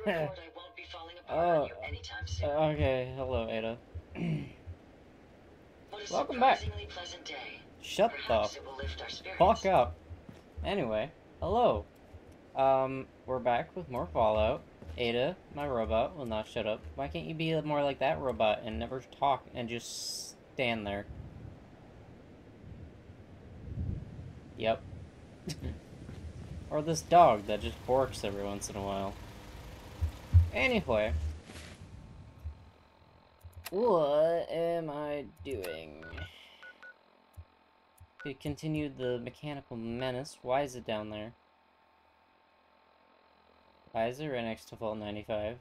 report I won't be falling apart on you anytime soon. Okay, hello, Ada. What a Welcome back. surprisingly pleasant day. Shut Perhaps the it will lift our spirits. fuck up. Anyway, hello. We're back with more Fallout. Ada, my robot, will not shut up. Why can't you be more like that robot and never talk and just stand there? Yep. Or this dog that just barks every once in a while. Anyway. What am I doing? To continue the mechanical menace. Why is it down there? Why is it right next to Vault 95?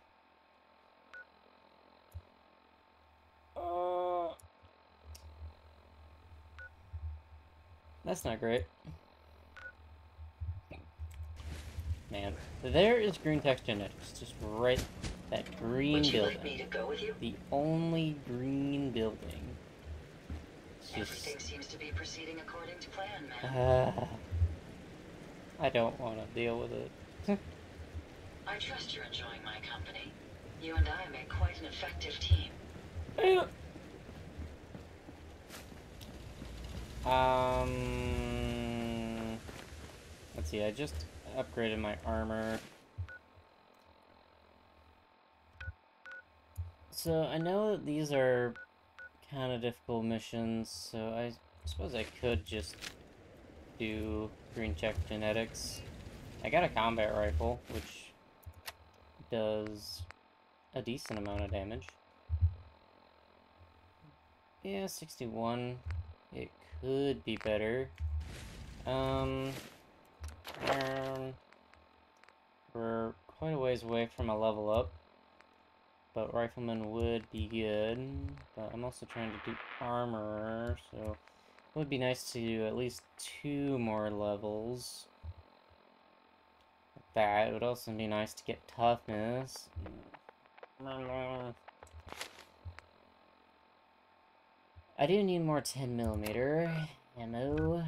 That's not great. Man, there is Green Tech Genetics, just right, that green building. Would you like me to go with you? The only green building. Everything seems to be proceeding according to plan, man. I don't want to deal with it. I trust you're enjoying my company. You and I make quite an effective team. Let's see, I just upgraded my armor. So, I know that these are kind of difficult missions, so I suppose I could just do green check genetics. I got a combat rifle, which does a decent amount of damage. Yeah, 61. It could be better. We're quite a ways away from a level up, but rifleman would be good. But I'm also trying to do armor, so it would be nice to do at least 2 more levels. That it would also be nice to get toughness. I do need more 10mm ammo.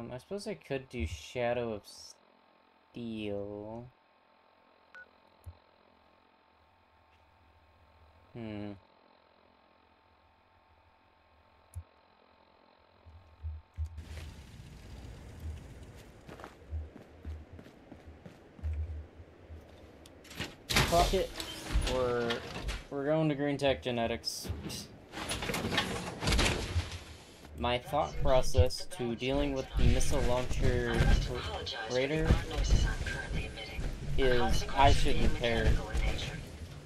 I suppose I could do Shadow of Steel. Fuck it. We're going to Green Tech Genetics. My thought process to dealing with the missile launcher raider is I should repair.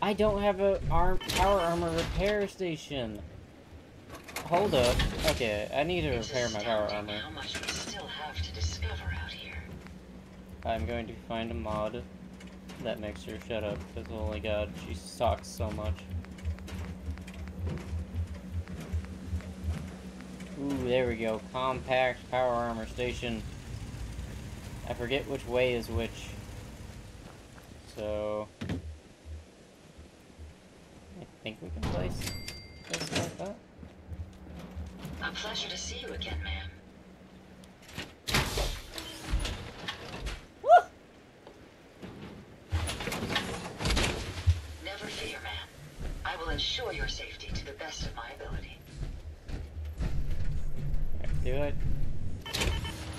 I don't have a power armor repair station. Hold up. Okay, I need to repair my power armor. I'm going to find a mod that makes her shut up, because holy god, she sucks so much. Ooh, there we go. Compact power armor station. I forget which way is which. So I think we can place it like that. A pleasure to see you again, ma'am. Never fear, ma'am. I will ensure your safety to the best of my ability. Do it.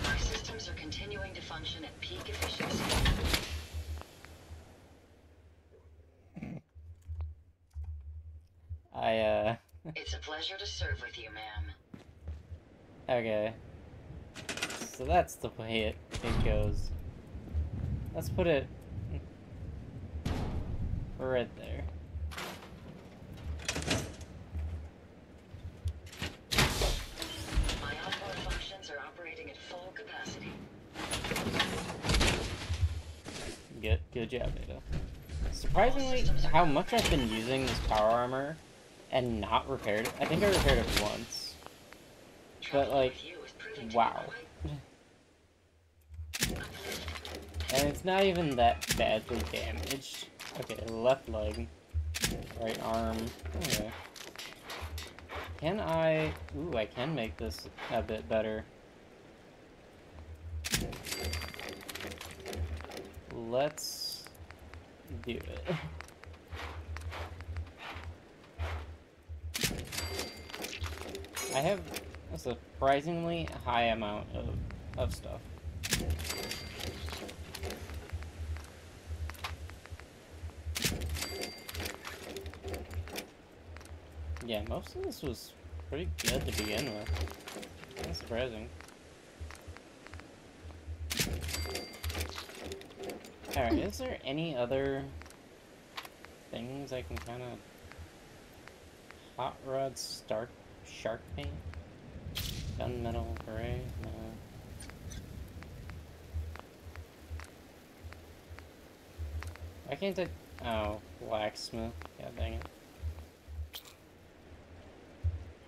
Our systems are continuing to function at peak efficiency. It's a pleasure to serve with you, ma'am. Okay. So that's the way it goes. Let's put it right there. My onboard functions are operating at full capacity. Good job, Ada. Surprisingly, how much I've been using this power armor and not repaired it. I think I repaired it once. But, like, wow. And it's not even that badly damaged. Okay, left leg. Right arm. Okay. Can I... Ooh, I can make this a bit better. let's do it. I have a surprisingly high amount of stuff. Yeah, most of this was pretty good to begin with. That's surprising. Alright, is there any other things I can kind of... Hot rod shark paint? Gunmetal gray? No. Why can't I... Oh, blacksmith. God dang it.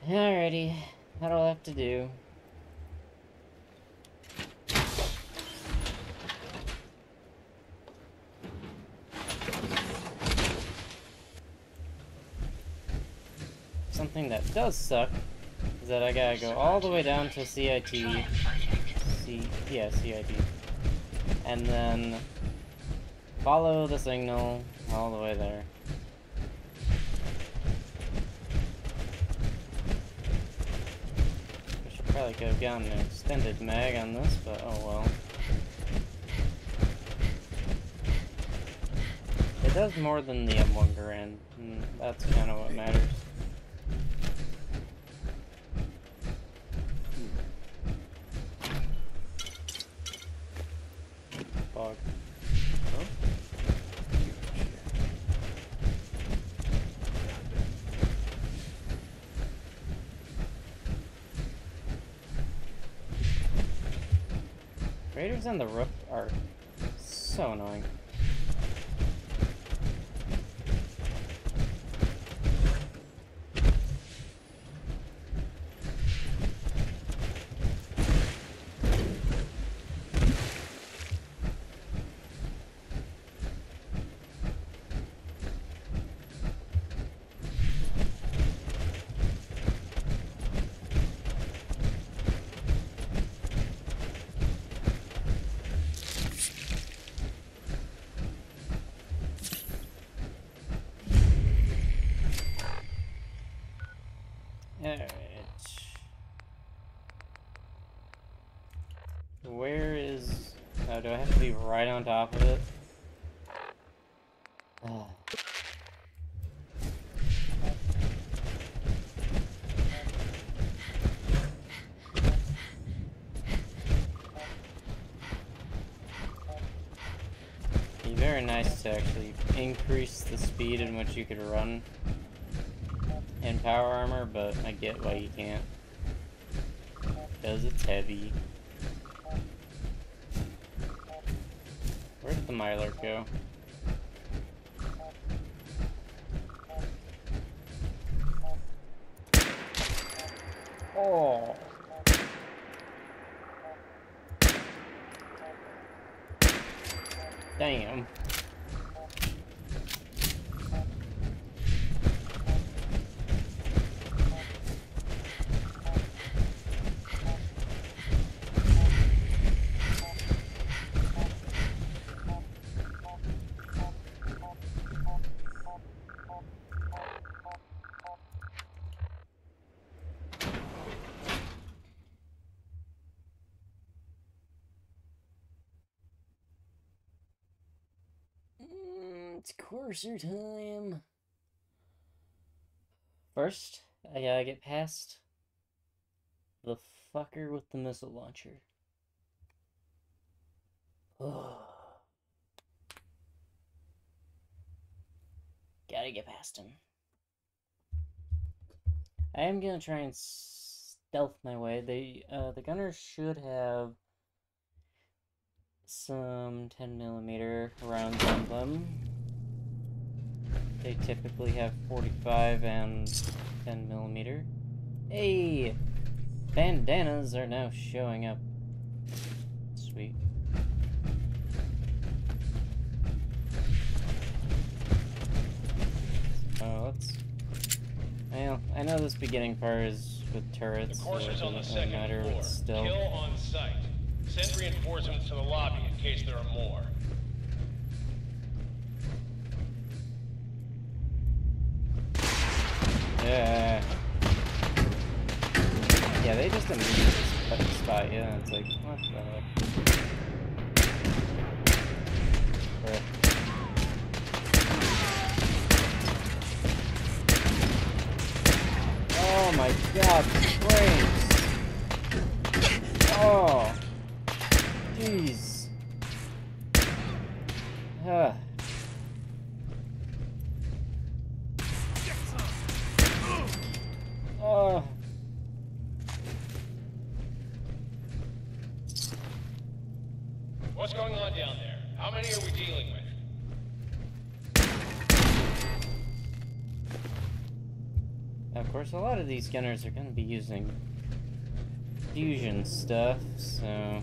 Alrighty, that'll have to do. Something that does suck is that I gotta go all the way down to CIT, CIT, and then follow the signal all the way there. Probably could have gotten an extended mag on this, but oh well. It does more than the M1 Garand, and that's kind of what matters. Bug. Huh? Raiders on the roof are so annoying. Alright. Where is... Oh, do I have to be right on top of it? It'd be very nice to actually increase the speed in which you could run in power armor, but I get why you can't. Because it's heavy. Where did the Mylar go? Oh! Damn. It's courser time. First, I gotta get past the fucker with the missile launcher. Oh. Gotta get past him. I am gonna try and stealth my way. The gunners should have some 10mm rounds on them. They typically have 45 and 10mm. Hey! Bandanas are now showing up. Sweet. Oh, let's... Well, I know this beginning part is with turrets, so it doesn't really matter if it's still... Kill on site. Send reinforcements to the lobby in case there are more. Yeah. Yeah, they just immediately spot you, and it's like, what the heck? Right. Oh my god, frames! Oh! Jeez. Oh. What's going on down there? How many are we dealing with? Of course, a lot of these gunners are going to be using fusion stuff, so...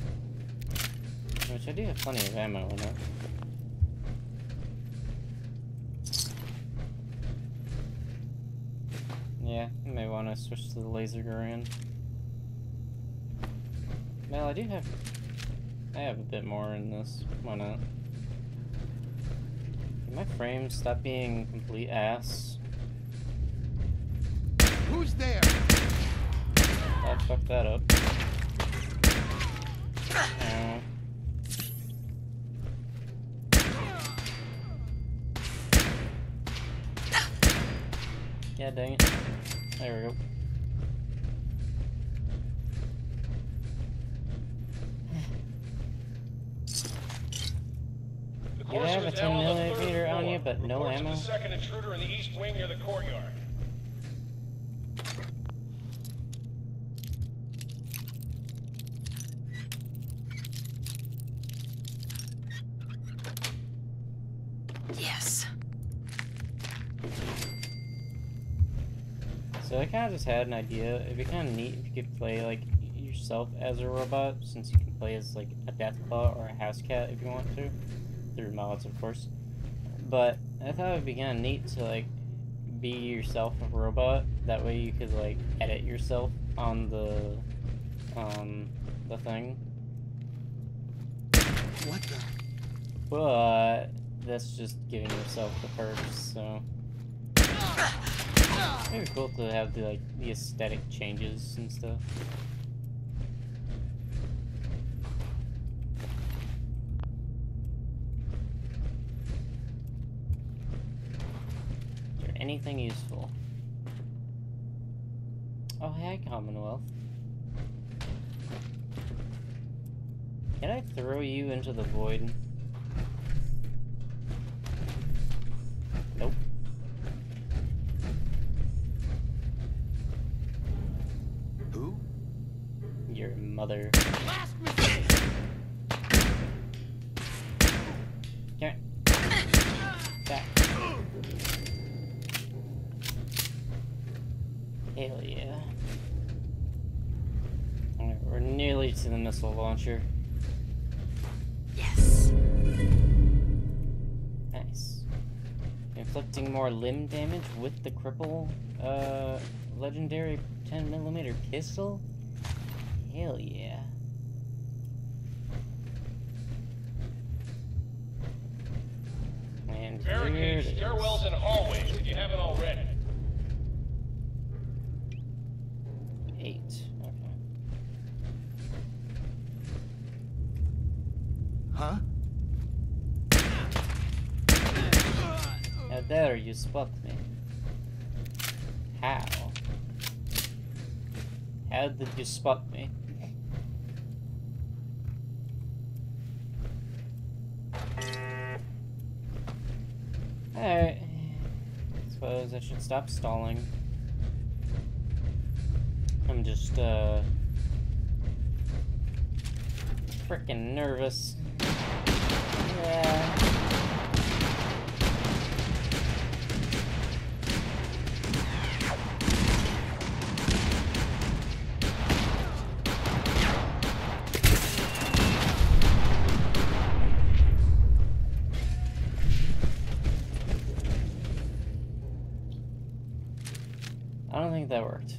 Which I do have plenty of ammo in it. Yeah, you may want to switch to the laser Garand. Well, I have a bit more in this. Why not? Can my frames stop being complete ass? Who's there? I fucked that up. Ow. Yeah, dang it. There we go. You have a 10mm on you, but no ammo? The second intruder in the east wing near the courtyard. Yes. So I kind of just had an idea. It'd be kind of neat if you could play like yourself as a robot, since you can play as like a deathbot or a house cat if you want to, through mods of course. But I thought it'd be kind of neat to like be yourself a robot. That way you could like edit yourself on the thing. What the? But that's just giving yourself the perks, so. Maybe cool to have the the aesthetic changes and stuff. Is there anything useful? Oh, hi, Commonwealth. Can I throw you into the void? Nope. Who? Your mother. Blast machine! Okay. Back. Hell yeah. Alright, we're nearly to the missile launcher. Yes. Nice. Inflicting more limb damage with the cripple, legendary 10mm pistol? Hell yeah. And here it Barricades, is. stairwells, and hallways if you haven't already. 8. Okay. Huh? How dare you spot me? How? How did you spot me? Alright. Suppose I should stop stalling. I'm just, frickin' nervous. Yeah. I don't think that worked.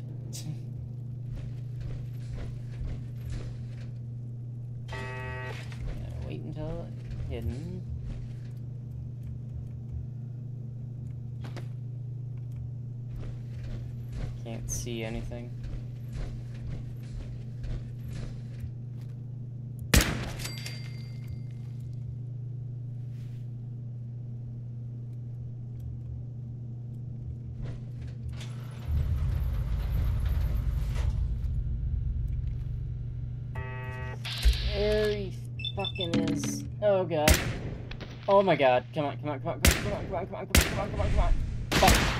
Wait until hidden. Can't see anything. There he fucking is. Oh god. Oh my god. Come on, come on, come on, come on, come on, come on, come on, come on, come on, come on. Fuck.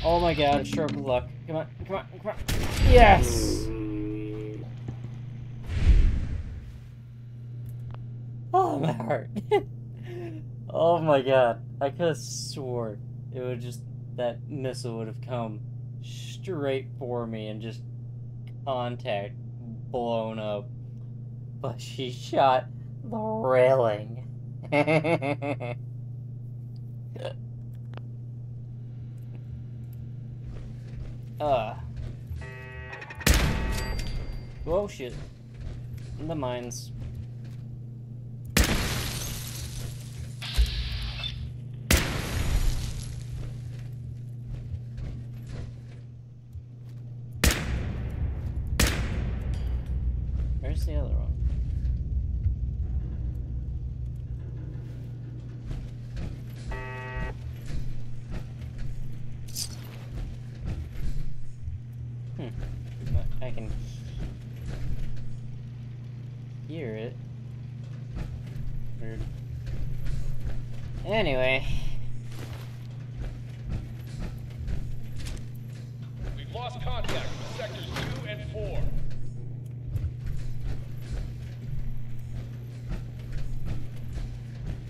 Oh my god, stroke of luck. Come on, come on, come on. Yes! Oh, my heart. Oh my god. I could have swore it would just, that missile would have come straight for me and just contact blown up. But she shot the railing. Whoa, shit. The mines. Where's the other one? I can hear it. Weird. Anyway. We've lost contact with sectors 2 and 4.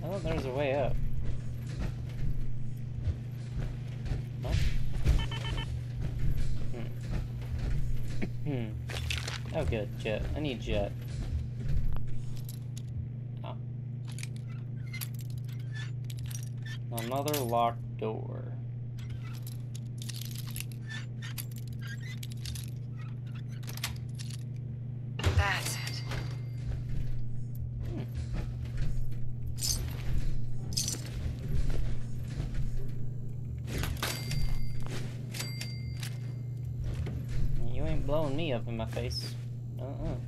Oh, there's a way up. What? Oh, good. Jet. I need jet. Oh. Another locked door. That's it. You ain't blowing me up in my face. Alright,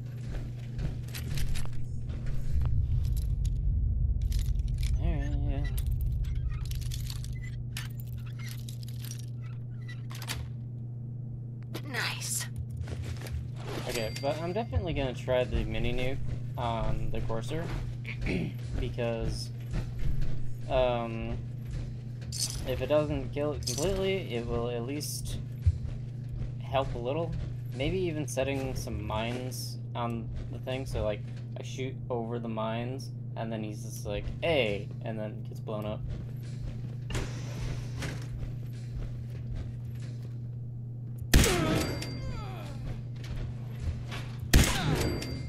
yeah. Nice. Okay, but I'm definitely gonna try the mini nuke on the Courser because if it doesn't kill it completely, it will at least help a little. Maybe even setting some mines on the thing, so like I shoot over the mines and then he's just like, hey, and then gets blown up.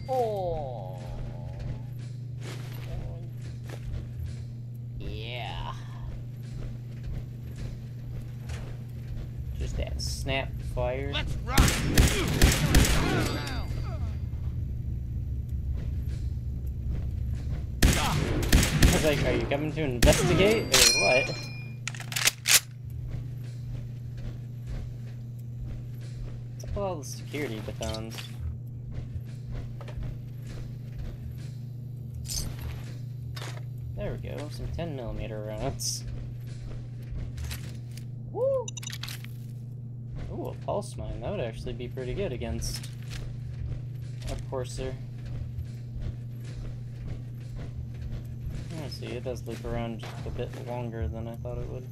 Oh. Yeah. Just that snap fire. Let's rock! I was like, are you coming to investigate, or what? What's up with all the security batons? There we go, some 10mm rounds. Woo! Ooh, a pulse mine. That would actually be pretty good against a Courser. See, it does loop around just a bit longer than I thought it would.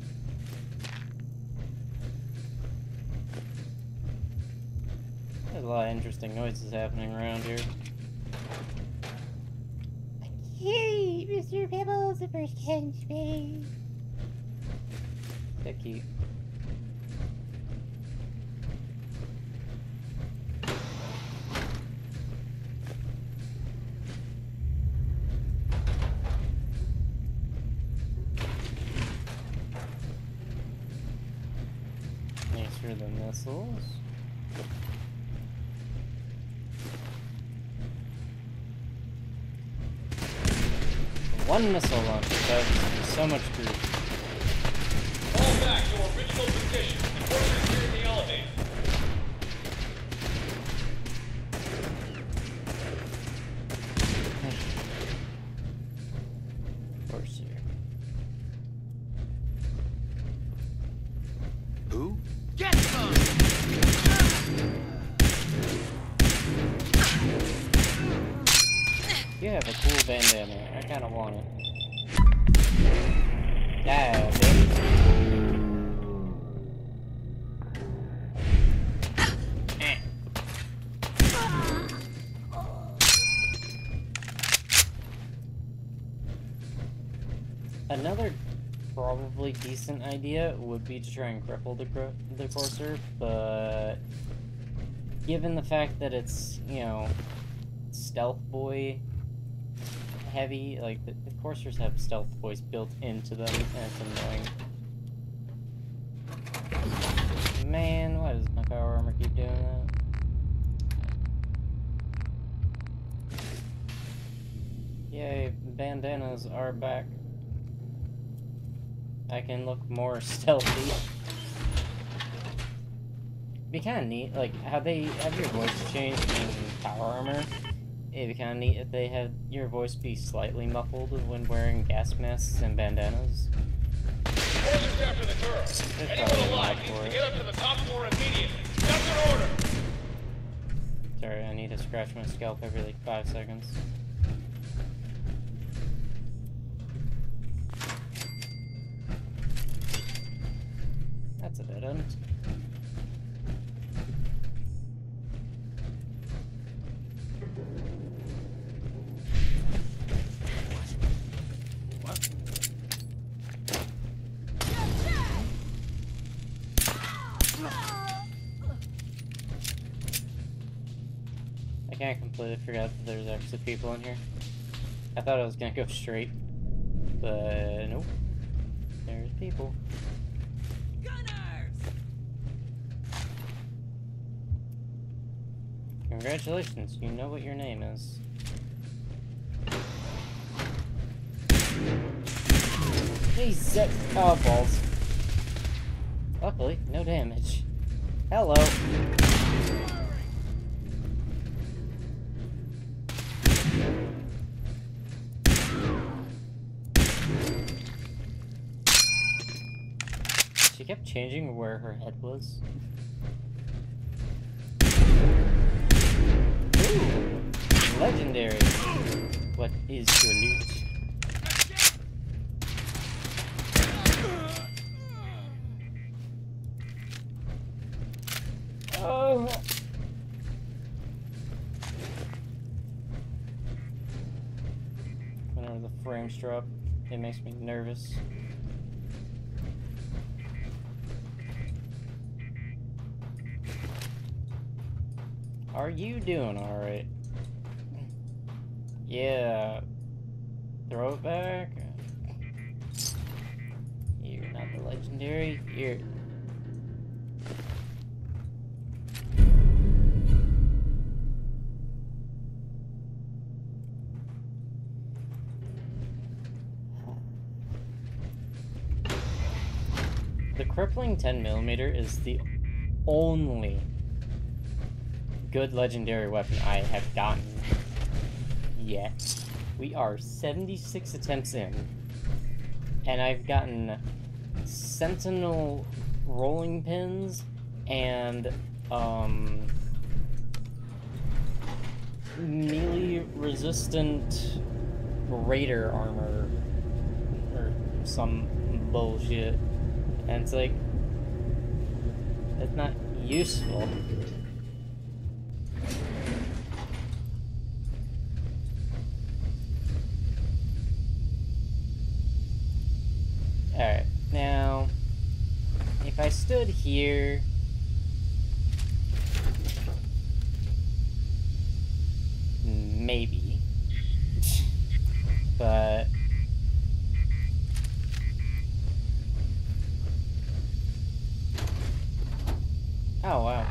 There's a lot of interesting noises happening around here. Hey, Mr. Pebbles, the first catch me. That cute. Through the missiles. One missile launcher does so much grief. Fall back to original position. The Courser's here Courser. Who? Get some! You have a cool bandana. I kinda want it. Yeah, bitch. Another probably decent idea would be to try and cripple the Courser, but given the fact that it's, you know, stealth boy heavy, like the Coursers have stealth boys built into them, and it's annoying. Man, why does my power armor keep doing that? Yay, bandanas are back. I can look more stealthy. Be kind of neat, like, how they have your voice change in power armor. It'd be kind of neat if they had your voice be slightly muffled when wearing gas masks and bandanas. Forces after the girl. Anyone alive needs to get up to the top floor immediately. That's an order! Sorry, I need to scratch my scalp every like 5 seconds. That's a dead end. What? I can't completely forget that there's actually people in here. I thought I was gonna go straight, but nope. There's people. Congratulations, you know what your name is. Jesus! Oh, balls. Luckily, no damage. Hello. She kept changing where her head was. Ooh, legendary. What is your loot? Oh. Whenever the frames drop, it makes me nervous. Are you doing alright? Yeah. Throw it back. You're not the legendary. You're... The crippling 10mm is the only good legendary weapon I have gotten yet. We are 76 attempts in, and I've gotten sentinel rolling pins and melee resistant raider armor or some bullshit, and it's like, it's not useful. Alright, now, if I stood here, maybe, but, oh wow.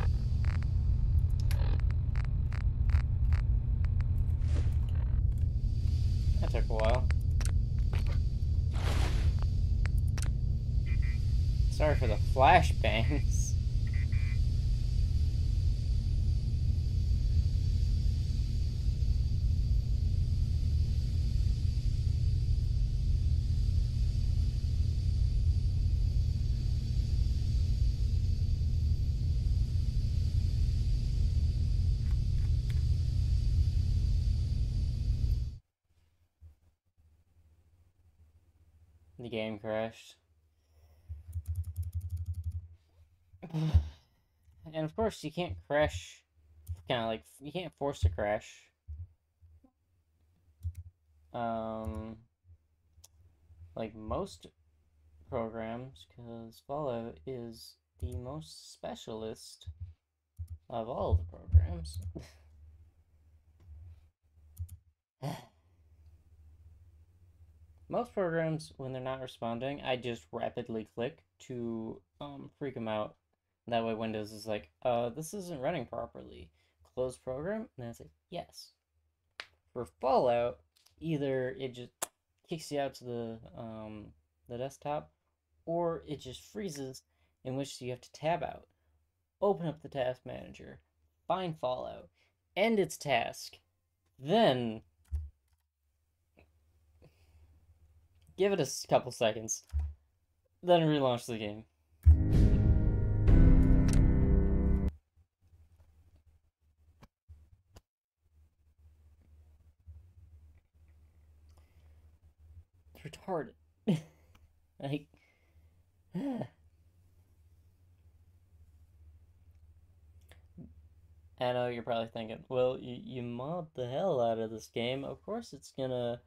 That took a while. Sorry for the flashbangs. The game crashed. And of course, you can't crash, kind of like, you can't force a crash. Like most programs, because Fallout is the most specialist of all the programs. Most programs, when they're not responding, I just rapidly click to freak them out. That way Windows is like, this isn't running properly. Close program, and I say, yes. For Fallout, either it just kicks you out to the desktop, or it just freezes, in which you have to tab out, open up the task manager, find Fallout, end its task, then give it a couple seconds, then relaunch the game. It's retarded. Like, I know you're probably thinking, well, you mod the hell out of this game. Of course it's gonna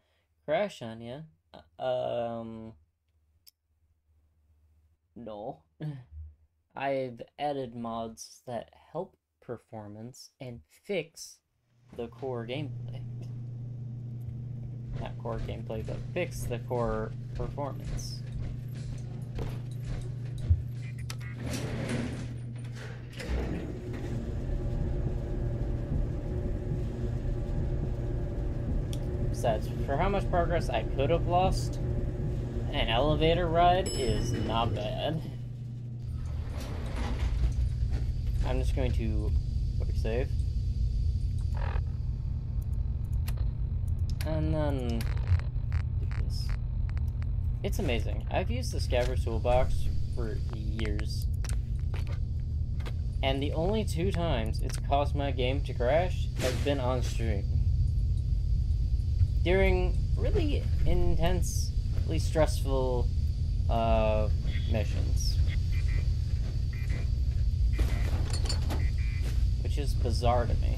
crash on you. No. I've added mods that help performance and fix the core gameplay. Not core gameplay, but fix the core performance. Besides, for how much progress I could have lost, an elevator ride is not bad. I'm just going to quick save. And then do this. It's amazing. I've used the Scavenger Toolbox for years. And the only 2 times it's caused my game to crash have been on stream. During really intensely stressful missions. Which is bizarre to me.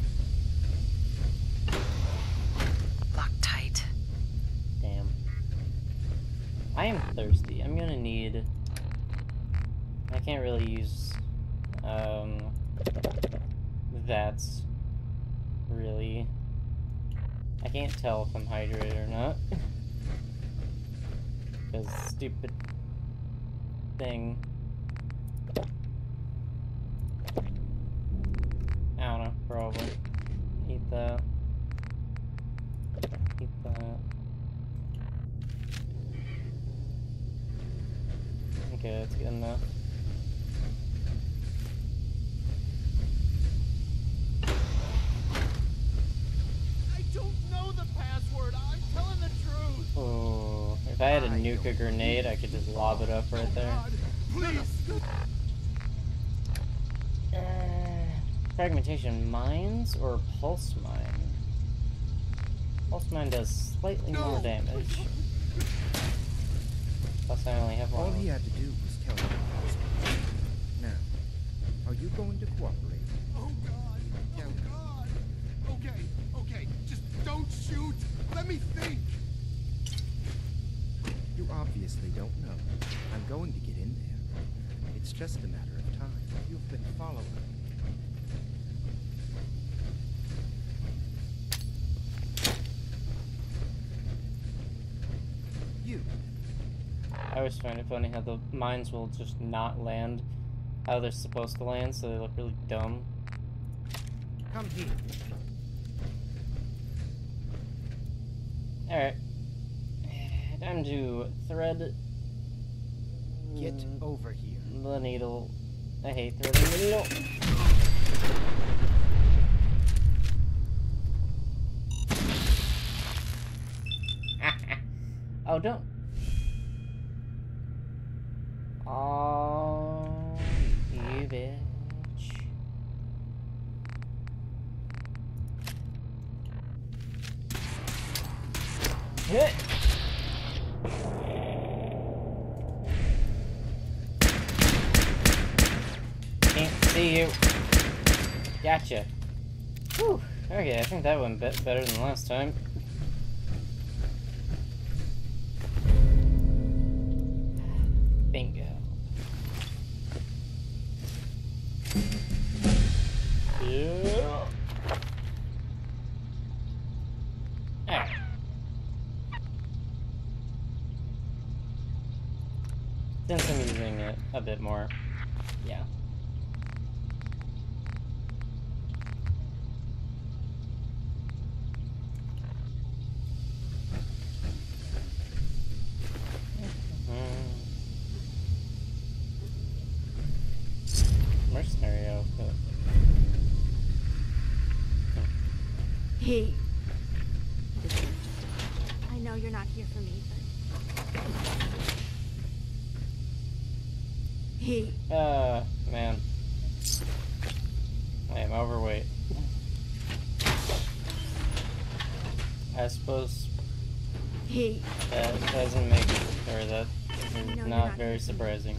Loctite. Damn. I am thirsty. I'm gonna need... I can't really use... that's... really... I can't tell if I'm hydrated or not. Because stupid thing. I don't know, probably. Eat that. Eat that. Okay, that's good enough. Oh, if I had a nuke grenade, I could just lob it up right there. Fragmentation mines or pulse mine? Pulse mine does slightly more damage. Plus I only have one. All he had to do was tell me. Now, are you going to cooperate? Oh God! Oh God! Okay, okay, just don't shoot! Let me think! You obviously don't know. I'm going to get in there. It's just a matter of time. You've been following me. I always find it funny how the mines will just not land how they're supposed to land, so they look really dumb. Come here. Alright. Time to thread... Get over here. The needle. I hate threading the needle. Oh, don't. Oh, you bitch. Hit! See you. Gotcha. Whew. Okay, I think that went better than last time. Bingo. Yeah. Alright. Since I'm using it a bit more, yeah. Mercenary outfit. He... I know you're not here for me, but... He... Man. I am overweight. I suppose He... that doesn't make it, or that is No, not very surprising.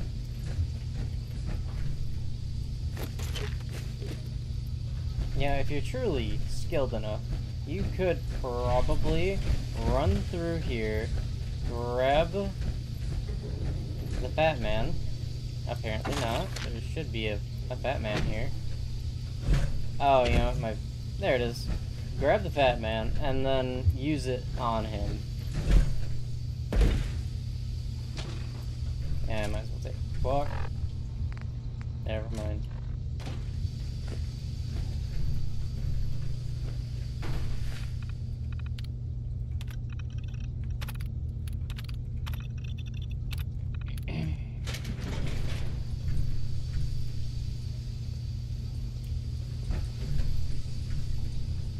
Yeah, if you're truly skilled enough, you could probably run through here, grab the fat man. Apparently not. There should be a fat man here. Oh, you know what? There it is. Grab the fat man, and then use it on him. Yeah, I might as well take a walk. Never mind.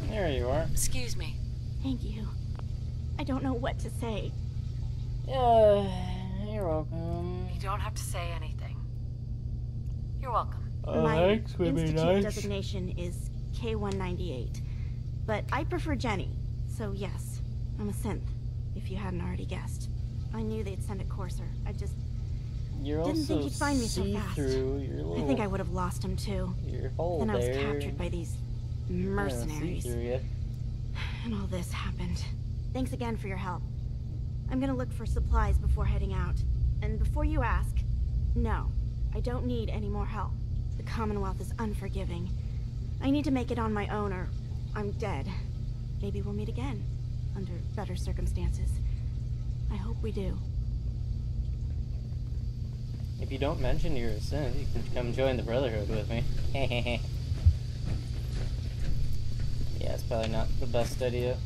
There you are. Excuse me. Thank you. I don't know what to say. You're welcome. You don't have to say anything. You're welcome. My Thanks, would be institute nice. designation is K198, but I prefer Jenny, so yes, I'm a synth, if you hadn't already guessed. I knew they'd send a courser. I just You're didn't also think he'd find me so fast. see-through. Your little, I think I would have lost him too. your hole Then I was there. captured by these Yeah, mercenaries. see-through ya. And all this happened. Thanks again for your help. I'm gonna look for supplies before heading out. And before you ask, no, I don't need any more help. The Commonwealth is unforgiving. I need to make it on my own or I'm dead. Maybe we'll meet again, under better circumstances. I hope we do. If you don't mention you're a synth, you can come join the Brotherhood with me. Yeah, it's probably not the best idea.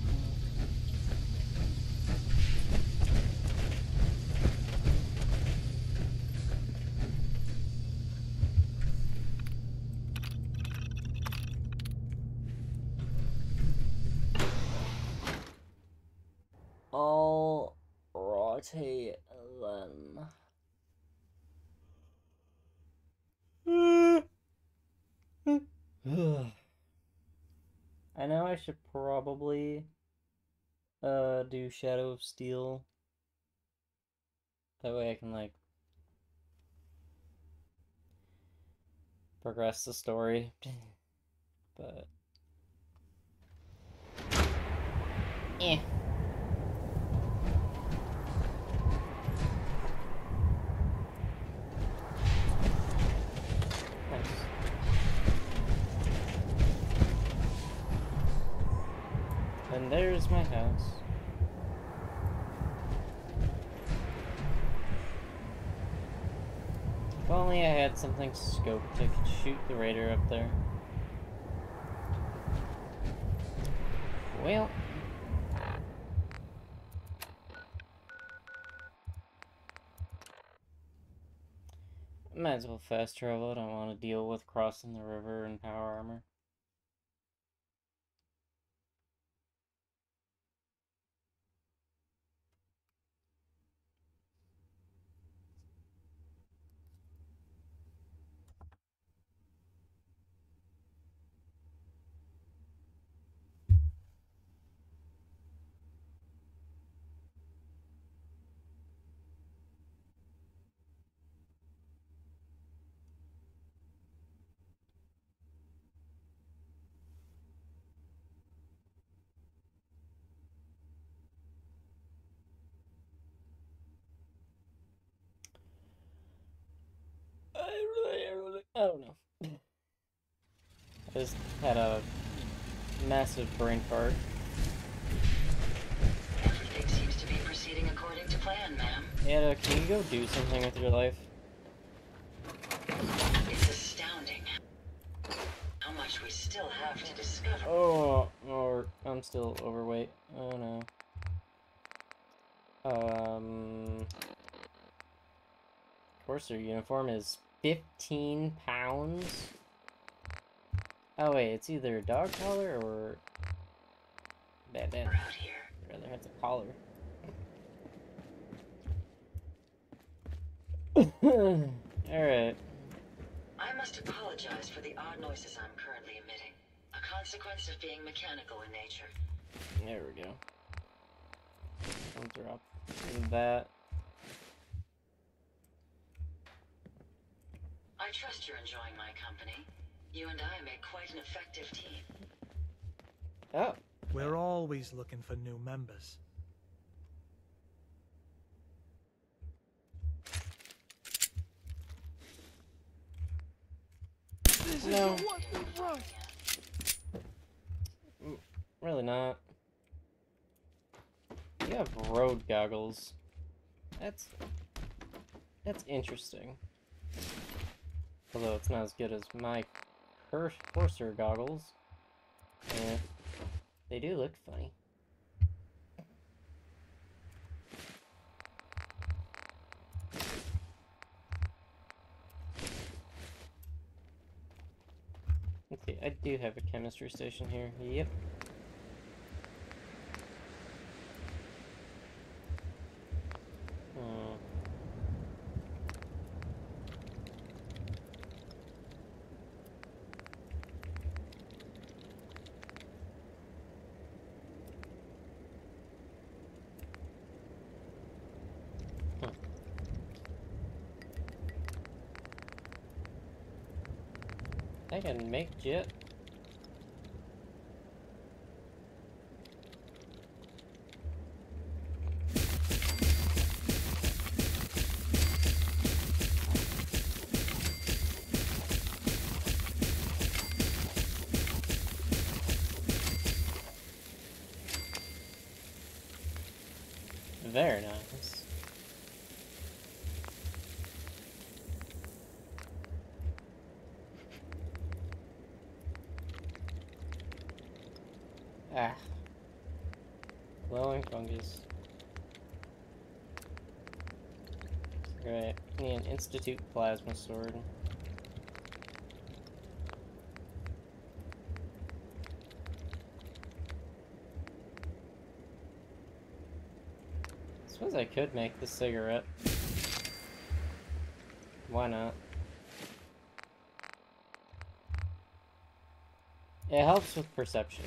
Alrighty then. I know I should probably do Shadow of Steel. That way I can like progress the story. But eh. Nice. And there's my house. If only I had something scoped, I could shoot the raider up there. Well. Might as well fast travel. I don't want to deal with crossing the river in power armor. I don't know. I just had a massive brain fart. Everything seems to be proceeding according to plan, ma'am. Ada, can you go do something with your life? It's astounding how much we still have to discover. Oh, or I'm still overweight. Oh no. Courser uniform is 15 pounds? Oh wait, it's either a dog collar or... Bad. We're out here. I'd rather have the collar. Alright. I must apologize for the odd noises I'm currently emitting. A consequence of being mechanical in nature. There we go. I'll drop that. I trust you're enjoying my company. You and I make quite an effective team. Oh. We're always looking for new members. No. Really not. You have road goggles. That's interesting. Although it's not as good as my Courser goggles. Eh, they do look funny. Okay, I do have a chemistry station here. Yep. Oh. Huh. I can make jet. Very nice. Ah. Glowing fungus. Right. Need an Institute plasma sword. Suppose I could make the cigarette. Why not? It helps with perception.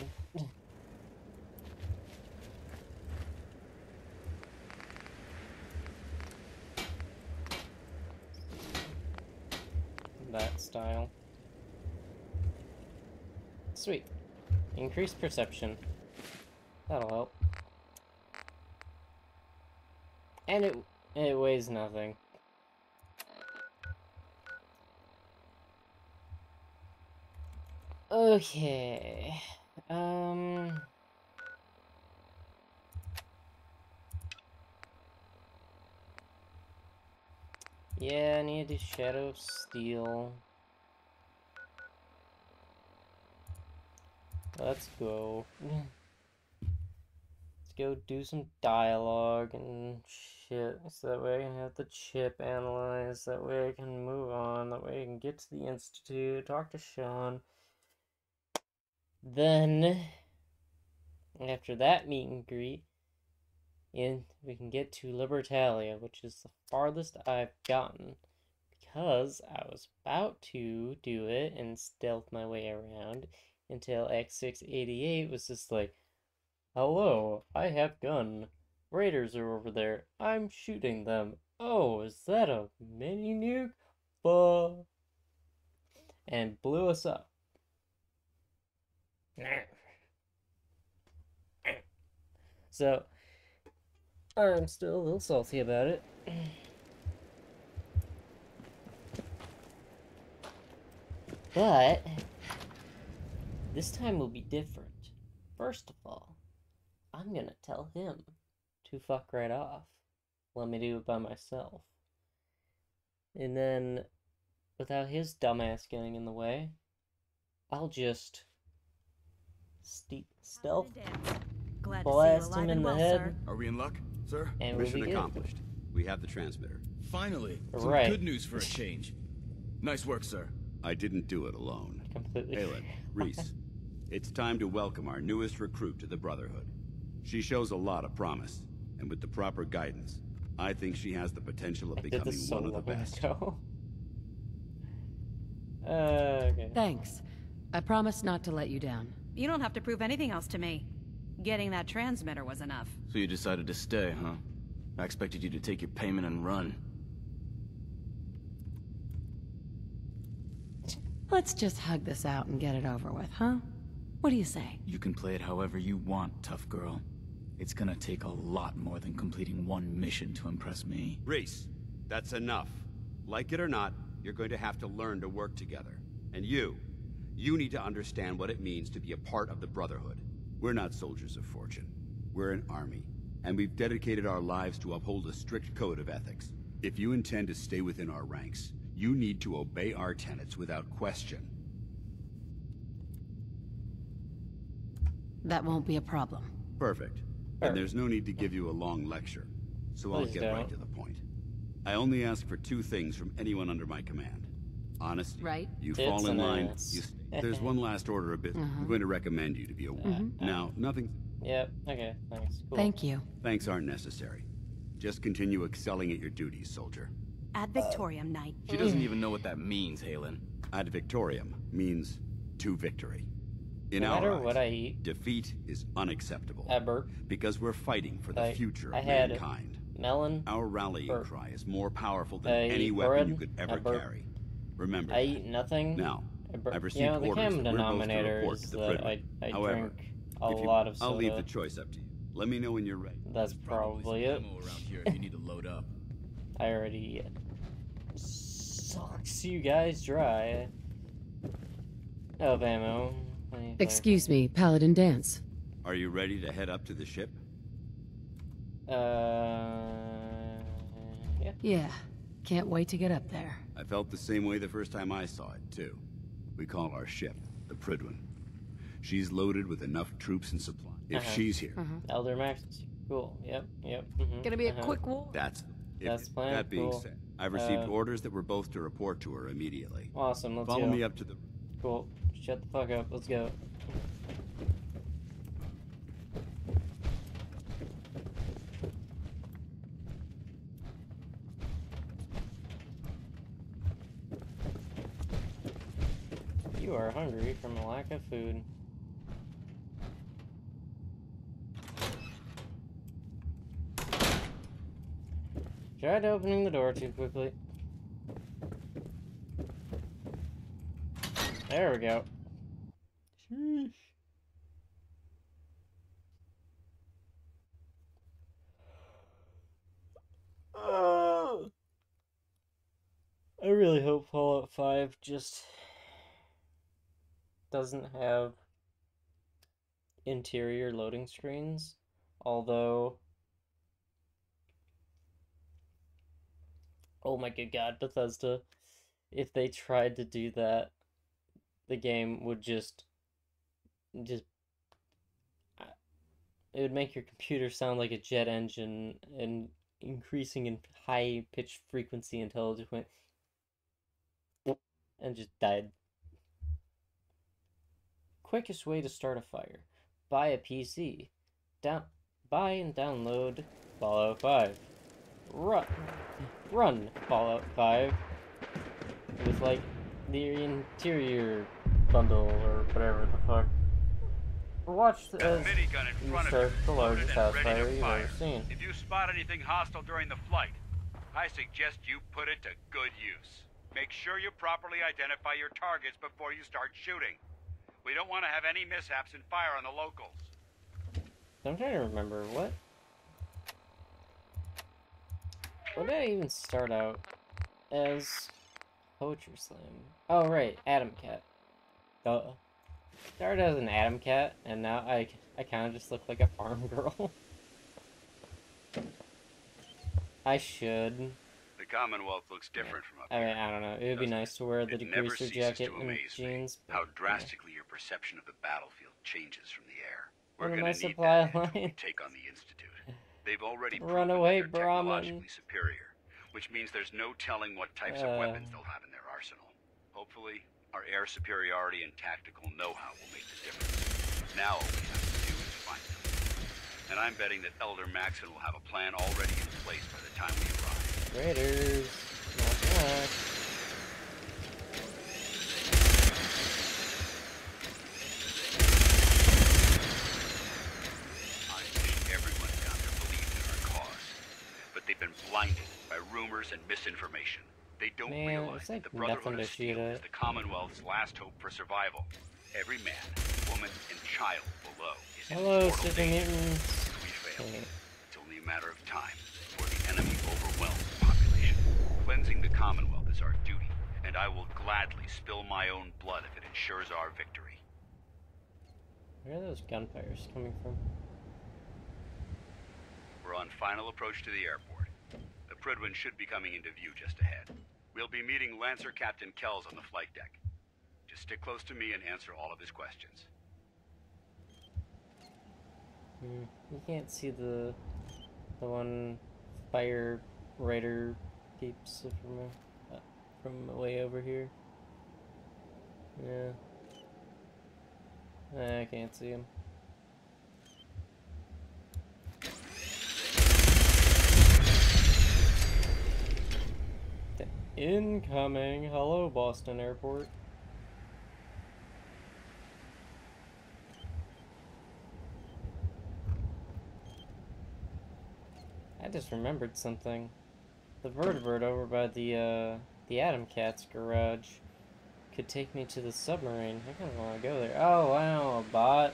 That style. Sweet. Increased perception. That'll help. And it weighs nothing. Okay. Yeah, I need to do Shadow of Steel. Let's go. Let's go do some dialogue and shit, so that way I can have the chip analyzed, that way I can move on, that way I can get to the Institute, talk to Sean. Then, after that meet and greet, we can get to Libertalia, which is the farthest I've gotten, because I was about to do it and stealth my way around until X688 was just like, hello, I have gun. Raiders are over there. I'm shooting them. Oh, is that a mini nuke? Fuck. And blew us up. So, I'm still a little salty about it. But this time will be different. First of all, I'm gonna tell him to fuck right off. Let me do it by myself. And then, without his dumbass getting in the way, I'll just stealth Glad blast to see you him alive in and the well, head. sir. Are we in luck, sir? And we'll Mission be good. accomplished. We have the transmitter. Finally, some Right. good news for a change. Nice work, sir. I didn't do it alone. Completely. Halen, Reese, it's time to welcome our newest recruit to the Brotherhood. She shows a lot of promise, and with the proper guidance, I think she has the potential of I did becoming this so one of the long best. ago. Okay. Thanks. I promise not to let you down. You don't have to prove anything else to me. Getting that transmitter was enough. So you decided to stay, huh? I expected you to take your payment and run. Let's just hug this out and get it over with, huh? What do you say? You can play it however you want, tough girl. It's gonna take a lot more than completing one mission to impress me. Reese, that's enough. Like it or not, you're going to have to learn to work together. And you need to understand what it means to be a part of the Brotherhood. We're not soldiers of fortune. We're an army, and we've dedicated our lives to uphold a strict code of ethics. If you intend to stay within our ranks, you need to obey our tenets without question. That won't be a problem. Perfect. And there's no need to give you a long lecture, so I'll Please get right to the point. I only ask for two things from anyone under my command. Honesty. Right. You Tits fall in and line. ass. You there's one last order of business. I'm going to recommend you to be a Now, nothing. Yep. Okay. Thanks. Cool. Thank you. Thanks aren't necessary. Just continue excelling at your duties, soldier. Ad Victoriam Knight. She doesn't even know what that means, Halen. Ad victoriam means to victory. In No our matter eyes, what I eat, defeat is unacceptable. I burp. Because we're fighting for the Like, future I of had mankind. melon. Our rallying burp. cry is more powerful than I any eat weapon bread, you could I ever burp. carry. Remember I that. eat nothing. Now, I burp. I've received You know, the orders common that we're both to denominator report is to the that Prison. I However, drink a if you, lot of soda. I'll leave the choice up to you. Let me know when you're ready. That's probably it. Ammo around here if you need to load up. I already sucks you guys dry. Of ammo. Excuse me, Paladin Dance. Are you ready to head up to the ship? Yeah. Yeah. Can't wait to get up there. I felt the same way the first time I saw it, too. We call our ship the Pridwin. She's loaded with enough troops and supplies. If she's here, Elder Max. Cool. Yep. Gonna be a quick war. that's That's the plan. That being Cool. said, I've received orders that we're both to report to her immediately. Awesome. Let's Follow go. me up to the... Cool. Shut the fuck up. Let's go. You are hungry from a lack of food. Tried opening the door too quickly. There we go. Sheesh. I really hope Fallout 5 just doesn't have interior loading screens, although oh my good god, Bethesda, if they tried to do that, the game would just it would make your computer sound like a jet engine and increasing in high pitched frequency until it just went and just died. Quickest way to start a fire: buy a PC, buy and download Fallout 5. Run Fallout 5 with like the interior bundle or whatever the fuck. Watch as you start the largest house fire you've ever seen. If you spot anything hostile during the flight, I suggest you put it to good use. Make sure you properly identify your targets before you start shooting. We don't want to have any mishaps and fire on the locals. I'm trying to remember what did I even start out as? Poetry slam. Oh, right. Atom Cat. Duh. Started as an Atom Cat, and now I kind of just look like a farm girl. I should. The Commonwealth looks different from up I here. mean, I don't know. It would be nice to wear the degreaser jacket and jeans. How drastically your perception of the battlefield changes from the air. One We're of gonna my need supply that until we lines. take on the Institute. They've already Run proven away, that they're Brahmin. technologically superior, which means there's no telling what types of weapons they'll have in their arsenal. Hopefully, our air superiority and tactical know-how will make the difference. Now all we have to do is find them. And I'm betting that Elder Maxon will have a plan already in place by the time we arrive. Raiders. Knock, knock. I think everyone down there believes in our cause. But they've been blinded by rumors and misinformation. They don't realize that the Brotherhood of Steel is the Commonwealth's last hope for survival. Every man, woman, and child below is in mortal danger. If we fail, it's only a matter of time before the enemy overwhelms the population. Cleansing the Commonwealth is our duty, and I will gladly spill my own blood if it ensures our victory. Where are those gunfires coming from? We're on final approach to the airport. The Prydwen should be coming into view just ahead. We'll be meeting Lancer Captain Kells on the flight deck. Just stick close to me and answer all of his questions. You can't see the one fire raider peeps from way over here. Yeah. I can't see him. Incoming! Hello, Boston Airport. I just remembered something. The vertebrate over by the Atom Cat's garage could take me to the submarine. I kind of want to go there. Oh wow, a bot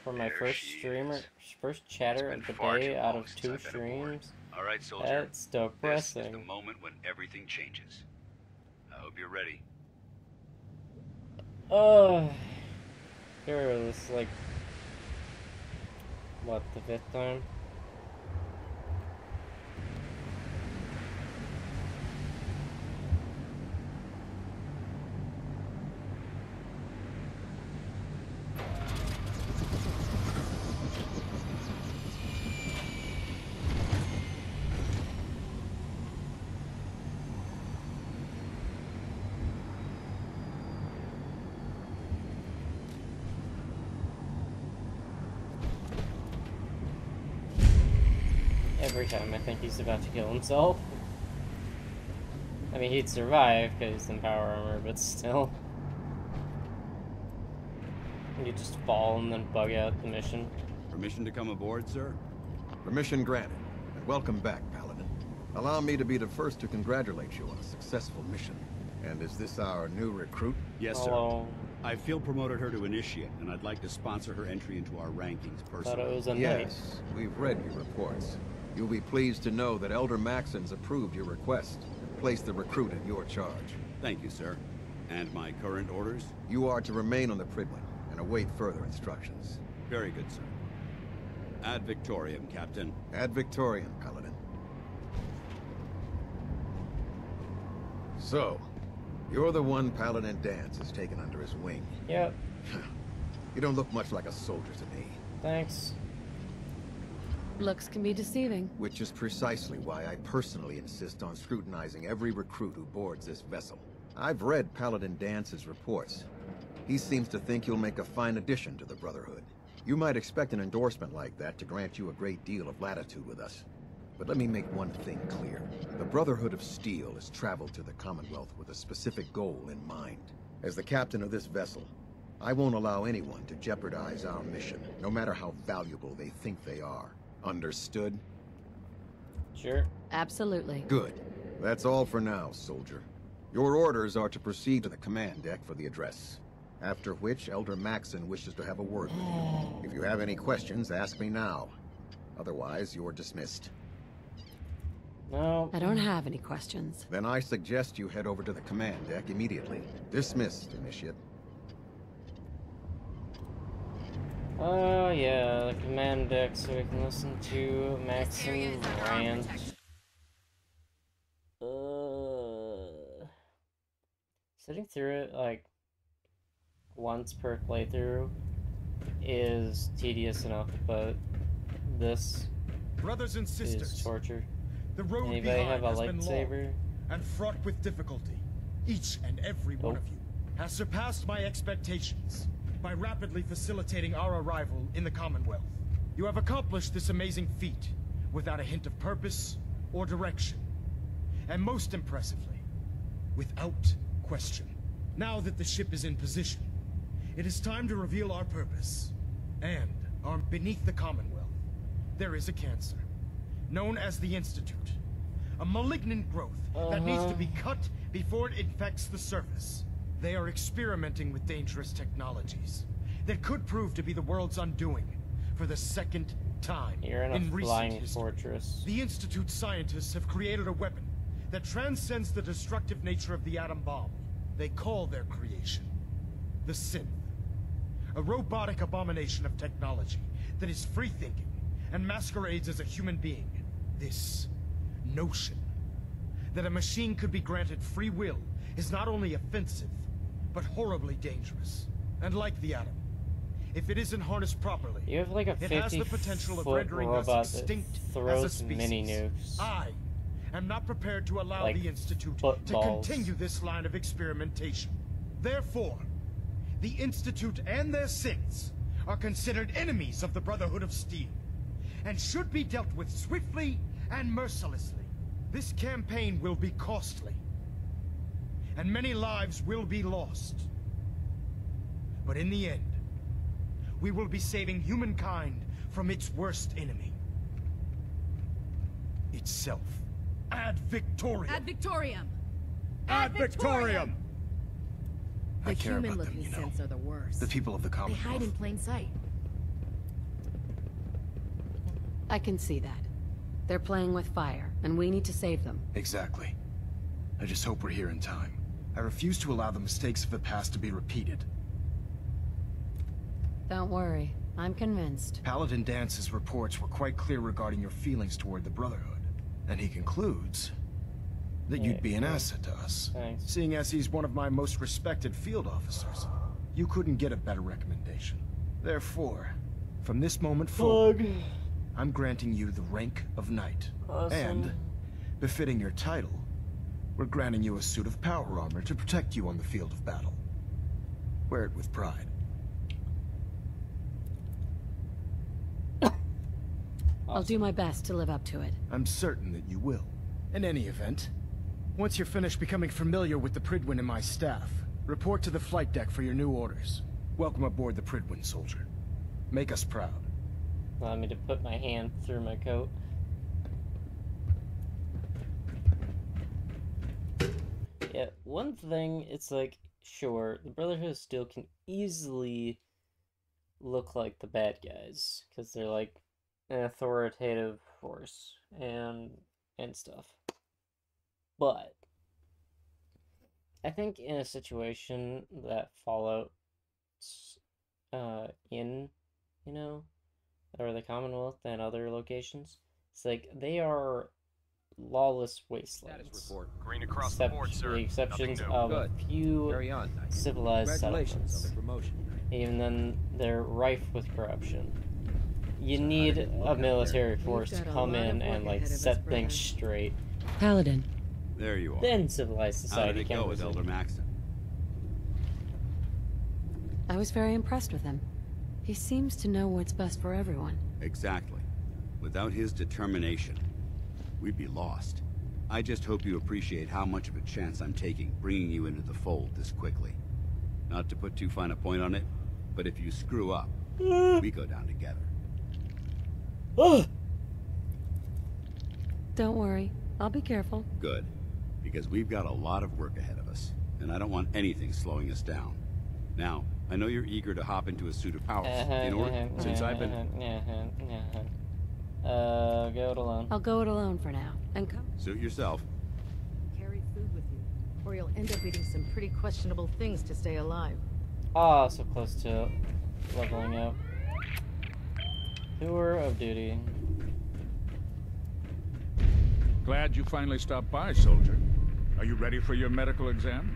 for my first chatter of the day out of 2 streams. All right, soldier. That's depressing. This is the moment when everything changes. I hope you're ready. Here it is, like, what, the 5th time? Every time I think he's about to kill himself. I mean, he'd survive because he's in power armor, but still. You just fall and then bug out the mission. Permission to come aboard, sir? Permission granted. And welcome back, Paladin. Allow me to be the first to congratulate you on a successful mission. And is this our new recruit? Yes, sir. I feel promoted her to initiate, and I'd like to sponsor her entry into our rankings personally. Thought it was a Yes, we've read your reports. You'll be pleased to know that Elder Maxon's approved your request and placed the recruit in your charge. Thank you, sir. And my current orders? You are to remain on the Prydwen and await further instructions. Very good, sir. Ad Victoriam, Captain. Ad Victoriam, Paladin. So, you're the one Paladin Danse has taken under his wing. Yep. You don't look much like a soldier to me. Thanks. Looks can be deceiving. Which is precisely why I personally insist on scrutinizing every recruit who boards this vessel. I've read Paladin Dance's reports. He seems to think you'll make a fine addition to the Brotherhood. You might expect an endorsement like that to grant you a great deal of latitude with us. But let me make one thing clear. The Brotherhood of Steel has traveled to the Commonwealth with a specific goal in mind. As the captain of this vessel, I won't allow anyone to jeopardize our mission, no matter how valuable they think they are. Understood? Sure. Absolutely. Good. That's all for now, soldier. Your orders are to proceed to the command deck for the address. After which, Elder Maxon wishes to have a word with you. If you have any questions, ask me now. Otherwise, you're dismissed. No. I don't have any questions. Then I suggest you head over to the command deck immediately. Dismissed, Initiate. Oh yeah, the command deck so we can listen to Maxim rant. Sitting through it like once per playthrough is tedious enough, but this Brothers and sisters, is torture. The road Anybody have a lightsaber? And fraught with difficulty. Each and every one of you has surpassed my expectations by rapidly facilitating our arrival in the Commonwealth. You have accomplished this amazing feat without a hint of purpose or direction. And most impressively, without question. Now that the ship is in position, it is time to reveal our purpose. And beneath the Commonwealth, there is a cancer, known as the Institute. A malignant growth that needs to be cut before it infects the surface. They are experimenting with dangerous technologies that could prove to be the world's undoing for the second time in recent history. Fortress. The Institute scientists have created a weapon that transcends the destructive nature of the atom bomb. They call their creation the Synth. A robotic abomination of technology that is free-thinking and masquerades as a human being. This notion that a machine could be granted free will is not only offensive, but horribly dangerous. And like the atom, if it isn't harnessed properly, you have like a 50-foot robot that throws mini nukes. I am not prepared to allow the Institute to continue this line of experimentation. Therefore, the Institute and their synths are considered enemies of the Brotherhood of Steel, and should be dealt with swiftly and mercilessly. This campaign will be costly, and many lives will be lost. But in the end, we will be saving humankind from its worst enemy. Itself. Ad Victoriam! Ad Victoriam! Ad Victoriam! The human-looking synths are the worst. The people of the Commonwealth. They hide in plain sight. I can see that. They're playing with fire, and we need to save them. Exactly. I just hope we're here in time. I refuse to allow the mistakes of the past to be repeated. Don't worry. I'm convinced. Paladin Dance's reports were quite clear regarding your feelings toward the Brotherhood. And he concludes that you'd be an asset to us. Thanks. Seeing as he's one of my most respected field officers, you couldn't get a better recommendation. Therefore, from this moment forward, I'm granting you the rank of Knight. Awesome. And, befitting your title, we're granting you a suit of power armor to protect you on the field of battle. Wear it with pride. I'll do my best to live up to it. I'm certain that you will. In any event, once you're finished becoming familiar with the Pridwin and my staff, report to the flight deck for your new orders. Welcome aboard the Pridwin, soldier. Make us proud. Allow me to put my hand through my coat. Yeah, one thing, it's like, sure, the Brotherhood still can easily look like the bad guys, because they're like an authoritative force and stuff. But I think in a situation that Fallout's in, you know, or the Commonwealth and other locations, it's like they are lawless wastelands. Green across the board, sir. The exceptions Nothing of new. a few civilized settlements. Even then, they're rife with corruption. You need a military force to come in and like set things straight. Paladin. There you are. Then civilized society can. How did it go with Elder Maxton? I was very impressed with him. He seems to know what's best for everyone. Exactly. Without his determination, we'd be lost. I just hope you appreciate how much of a chance I'm taking bringing you into the fold this quickly. Not to put too fine a point on it, but if you screw up, we go down together. Don't worry. I'll be careful. Good. Because we've got a lot of work ahead of us, and I don't want anything slowing us down. Now, I know you're eager to hop into a suit of power. In order, since I've been... Go it alone. I'll go it alone for now. And come. Suit yourself. Carry food with you, or you'll end up eating some pretty questionable things to stay alive. Ah, so close to leveling up. Tour of duty. Glad you finally stopped by, soldier. Are you ready for your medical exam?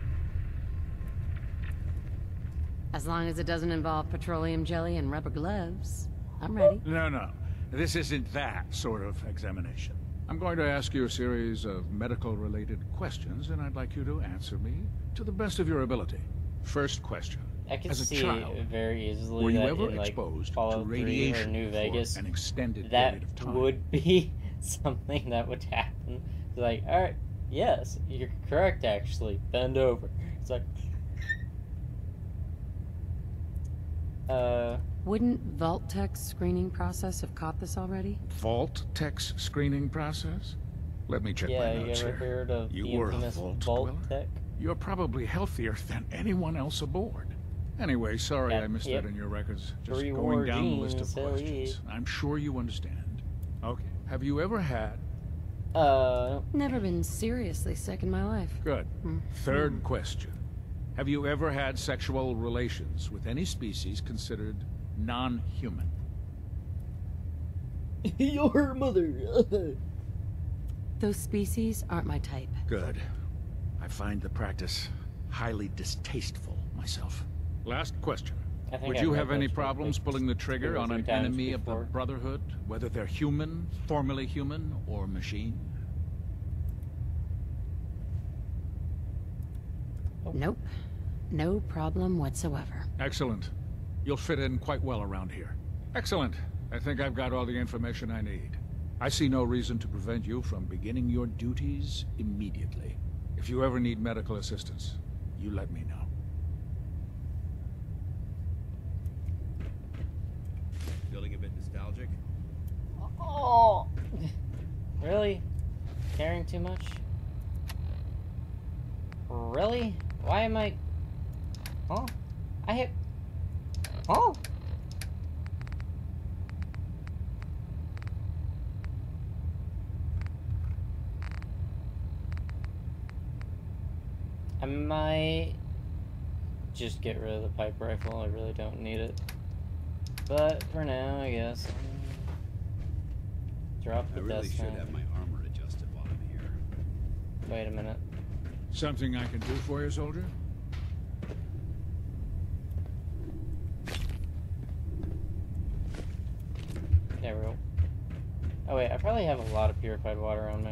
As long as it doesn't involve petroleum jelly and rubber gloves, I'm ready. No. This isn't that sort of examination. I'm going to ask you a series of medical-related questions, and I'd like you to answer me to the best of your ability. First question. I can As a see child, very easily were you that ever in like exposed Fallout to 3 or radiation New for Vegas, an extended that period of time? would be something that would happen. It's like, alright, yes, you're correct actually. Bend over. It's like Wouldn't Vault-Tech's screening process have caught this already? Vault-Tech's screening process? Let me check my notes you ever here. heard of You the were a infamous Vault Vault-Tech? You're probably healthier than anyone else aboard. Anyway, sorry I missed that in your records. Just going down the list of questions. I'm sure you understand. Okay. Have you ever had... Never been seriously sick in my life. Good. Third question. Have you ever had sexual relations with any species considered non-human? Your mother. Those species aren't my type. Good. I find the practice highly distasteful myself. Last question. Would you have any problems pulling the trigger on an enemy of the Brotherhood, whether they're human, formerly human, or machine? Nope. No problem whatsoever. Excellent. You'll fit in quite well around here. Excellent. I think I've got all the information I need. I see no reason to prevent you from beginning your duties immediately. If you ever need medical assistance, you let me know. Feeling a bit nostalgic? Oh! Really? Caring too much? Really? Why am I... Huh? I hit... Oh! I might just get rid of the pipe rifle. I really don't need it. But for now, I guess. Drop the I really dust should fan. have my armor adjusted while I'm here. Wait a minute. Something I can do for you, soldier? There we go. Oh wait, I probably have a lot of purified water on me.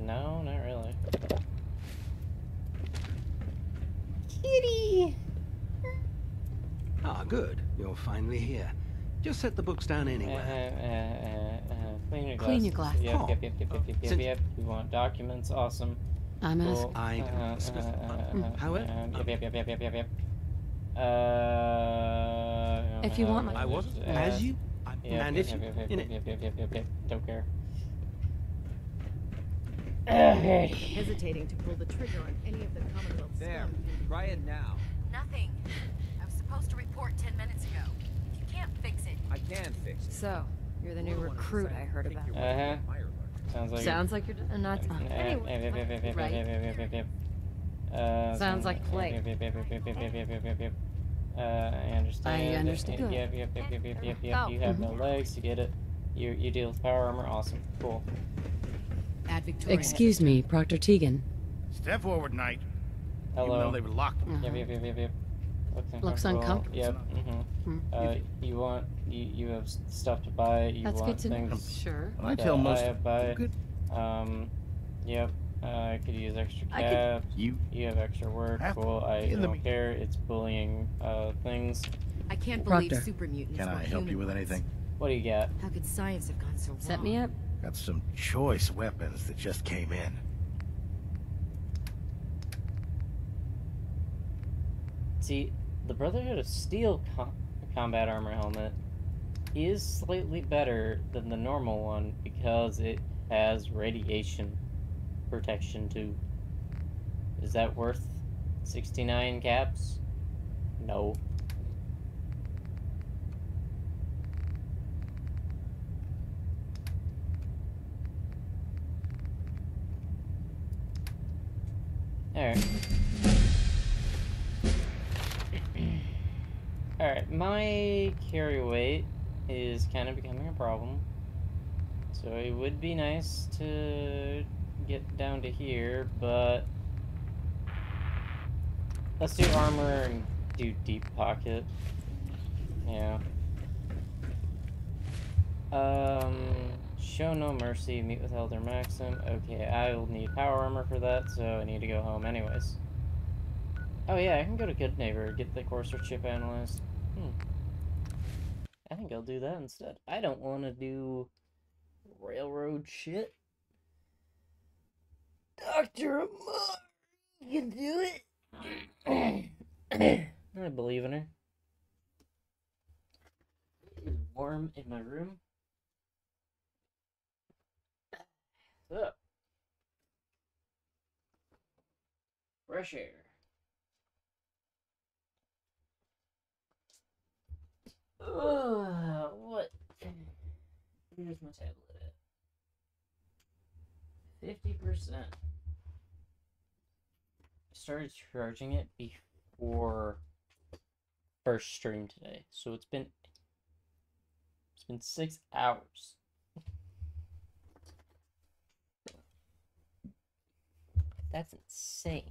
No, not really. Kitty! Ah, good. You're finally here. Just set the books down anyway. Clean your glasses. Clean your glasses. Yep. You want documents? Awesome. I'm cool. Yep. If you want, I was as you. And if you. Yep. Don't care. Hesitating to pull the trigger on any of the Commonwealth's There. Try it now. Nothing. I was supposed to report 10 minutes ago. If you can't fix it. I can fix it. So, you're the new recruit I heard about. Sounds like you're not. Anyway, sounds like play. I understand. I understood. Yep. You have no legs to get it. You deal with power armor. Awesome. Cool. Excuse me, Proctor Tegan. Step forward, Knight. Hello. Even though they were locked. Yep. Looks uncomfortable. Yep. You want you have stuff to buy. You That's want good to know. things. Sure. I tell most of buy. good. Yep. I could use extra cabs. You have extra work. Cool. I don't care. It's bullying things. I can't believe Proctor. super mutants. Can I help you with anything? What do you got? How could science have gone so wrong? Set me up. Got some choice weapons that just came in. See, the Brotherhood of Steel combat armor helmet is slightly better than the normal one because it has radiation protection too. Is that worth 69 caps? No. Alright. Alright, my carry weight is kind of becoming a problem. So it would be nice to get down to here, but let's do armor and do deep pocket. Yeah. Show no mercy, meet with Elder Maxim. Okay, I will need power armor for that, so I need to go home anyways. Oh yeah, I can go to Good Neighbor, get the Courser chip analyzed. I think I'll do that instead. I don't want to do railroad shit. Dr. Amar, you can do it. I believe in her. It's warm in my room. Up. Fresh air. What? Where's my tablet at? 50%. I started charging it before first stream today, so it's been 6 hours. That's insane.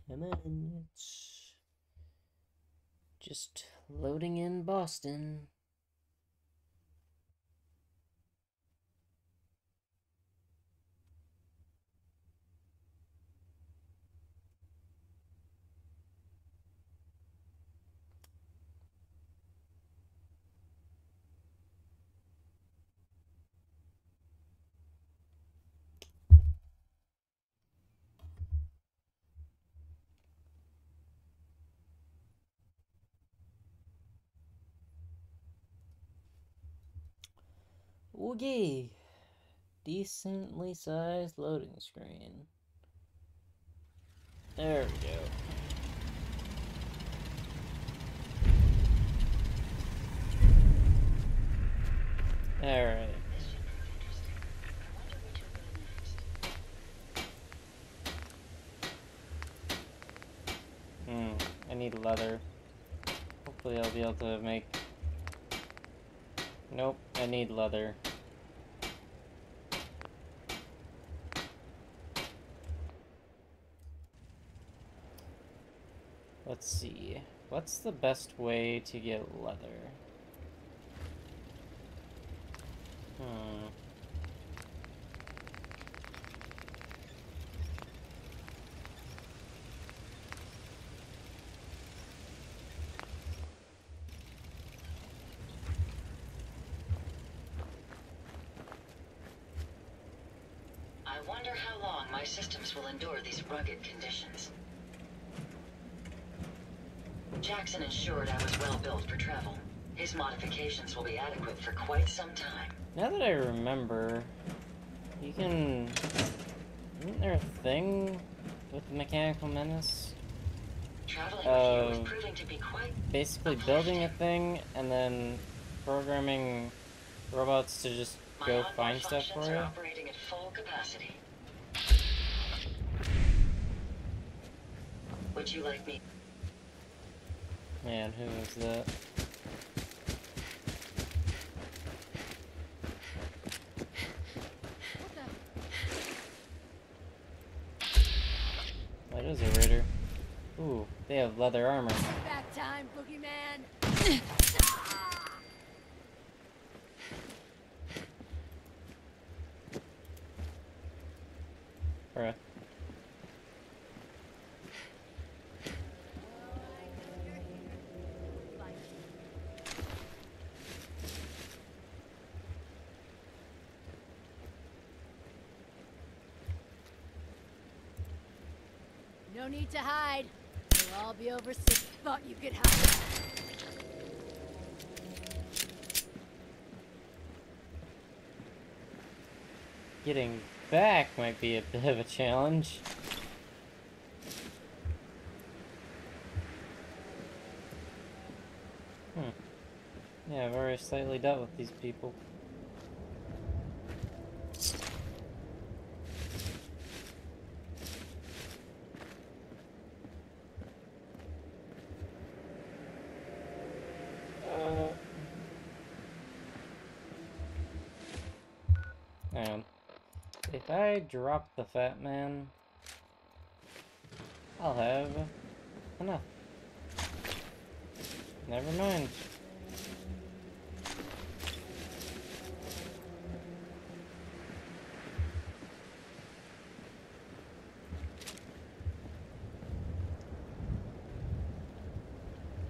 Come on, it's just loading in Boston. Okay, decently sized loading screen. There we go. Alright. I need leather. Hopefully I'll be able to make... Nope, I need leather. Let's see. What's the best way to get leather? I wonder how long my systems will endure these rugged conditions. Jackson ensured I was well built for travel. His modifications will be adequate for quite some time. Now that I remember, you can... Isn't there a thing with the Mechanical Menace? Traveling with you is proving to be quite... Basically building a thing and then programming robots to just go find stuff for you? Operating at full capacity. Would you like me? Man, who is that? That is a raider. Ooh, they have leather armor. Back time, boogeyman. Bruh. No need to hide. We'll all be over since you thought you could hide. getting back might be a bit of a challenge. Yeah, I've already slightly dealt with these people. If I drop the fat man, I'll have enough. Never mind.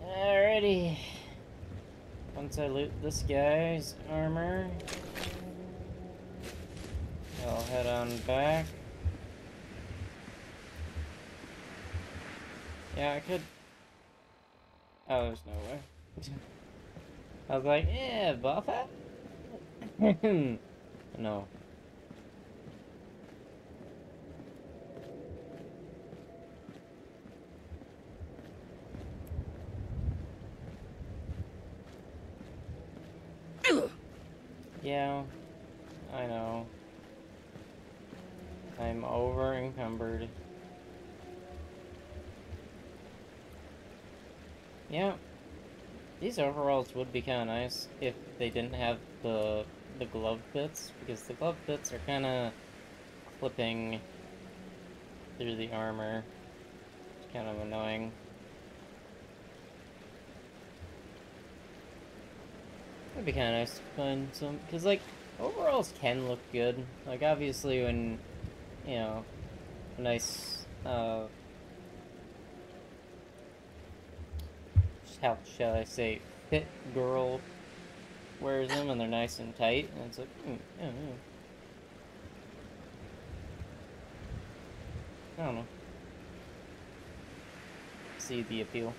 Alrighty. Once I loot this guy's armor, I'll head on back. Yeah, I could... Oh, there's no way. I was like, yeah, Buffett? No. Yeah, I know. I'm over encumbered. Yeah, these overalls would be kind of nice if they didn't have the glove bits, because the glove bits are kind of clipping through the armor. It's kind of annoying. It'd be kind of nice to find some, because, like, overalls can look good. Like, obviously when, you know, a nice, how shall I say, fit girl wears them and they're nice and tight, and it's like, I don't know. See the appeal.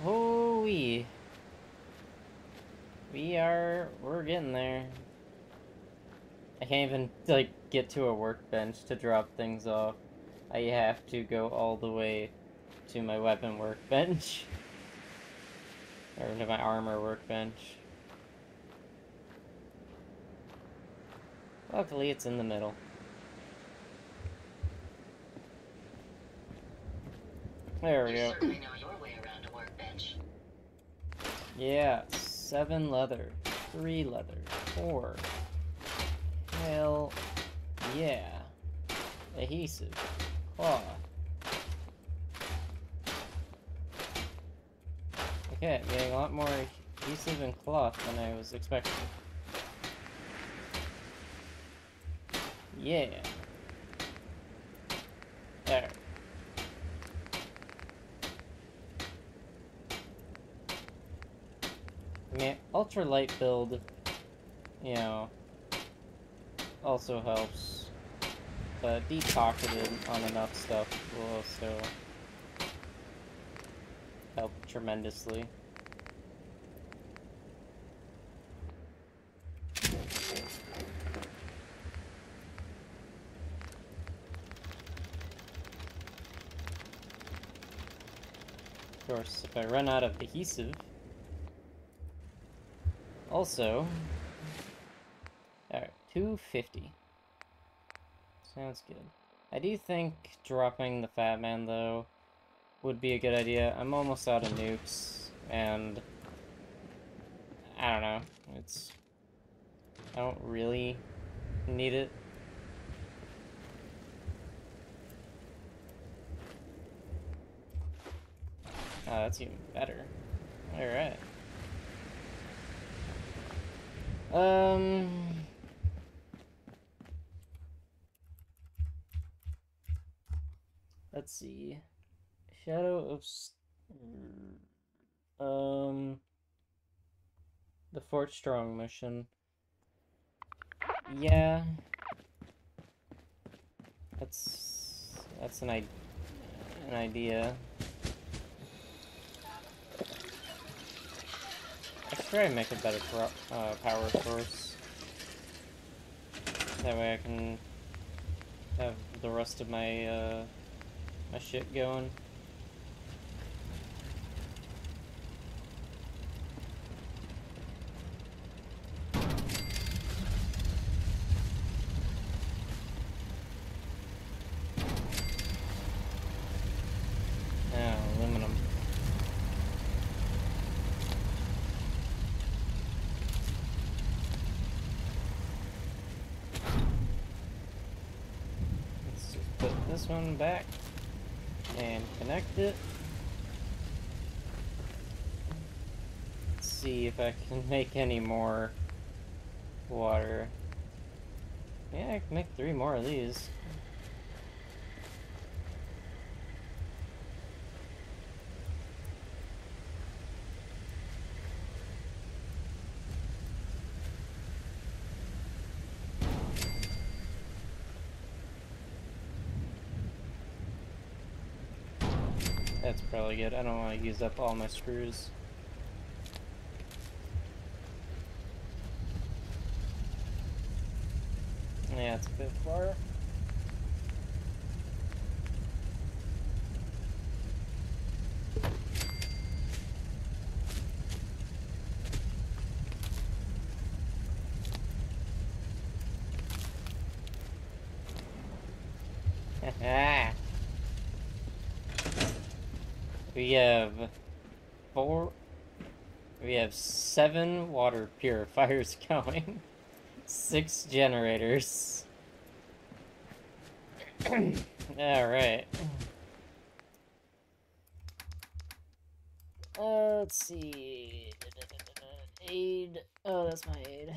Oh, we're getting there. I can't even, like, get to a workbench to drop things off. I have to go all the way to my weapon workbench. Or to my armor workbench. Luckily, it's in the middle. There we go. You certainly know your way around a workbench. Yeah, 7 leather, 3 leather, 4. Hell yeah. Adhesive, cloth. Okay, I'm getting a lot more adhesive and cloth than I was expecting. Yeah. There. I mean, ultralight build, you know, also helps, but deep pocketed on enough stuff will also help tremendously. Of course, if I run out of adhesive, also, alright, 250. Sounds good. I do think dropping the Fat Man, though, would be a good idea. I'm almost out of nukes, and I don't know. I don't really need it. Oh, that's even better. Alright. Let's see. Shadow of... the Fort Strong mission. Yeah. That's an idea. I should try and make a better power source. That way I can have the rest of my my shit going. Aluminum. Let's just put this one back and connect it. Let's see if I can make any more water. Yeah, I can make 3 more of these. That's probably good. I don't want to use up all my screws. Yeah, it's a bit far. We have 7 water purifiers going. 6 generators. Alright. Let's see. Aid. Oh, that's my aid.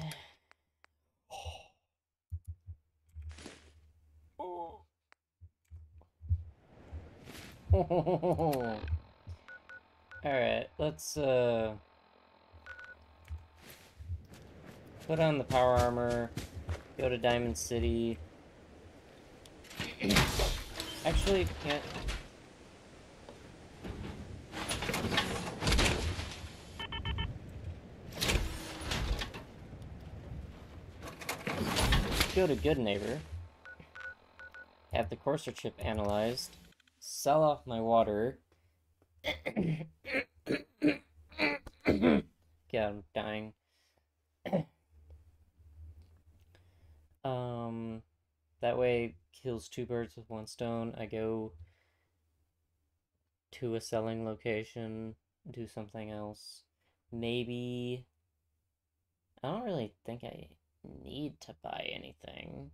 Alright, let's put on the power armor, go to Diamond City. Actually, can't. Go to Good Neighbor. Have the Courser chip analyzed. Sell off my water. God, I'm dying. That way kills 2 birds with 1 stone. I go to a selling location, do something else. Maybe I don't really think I need to buy anything.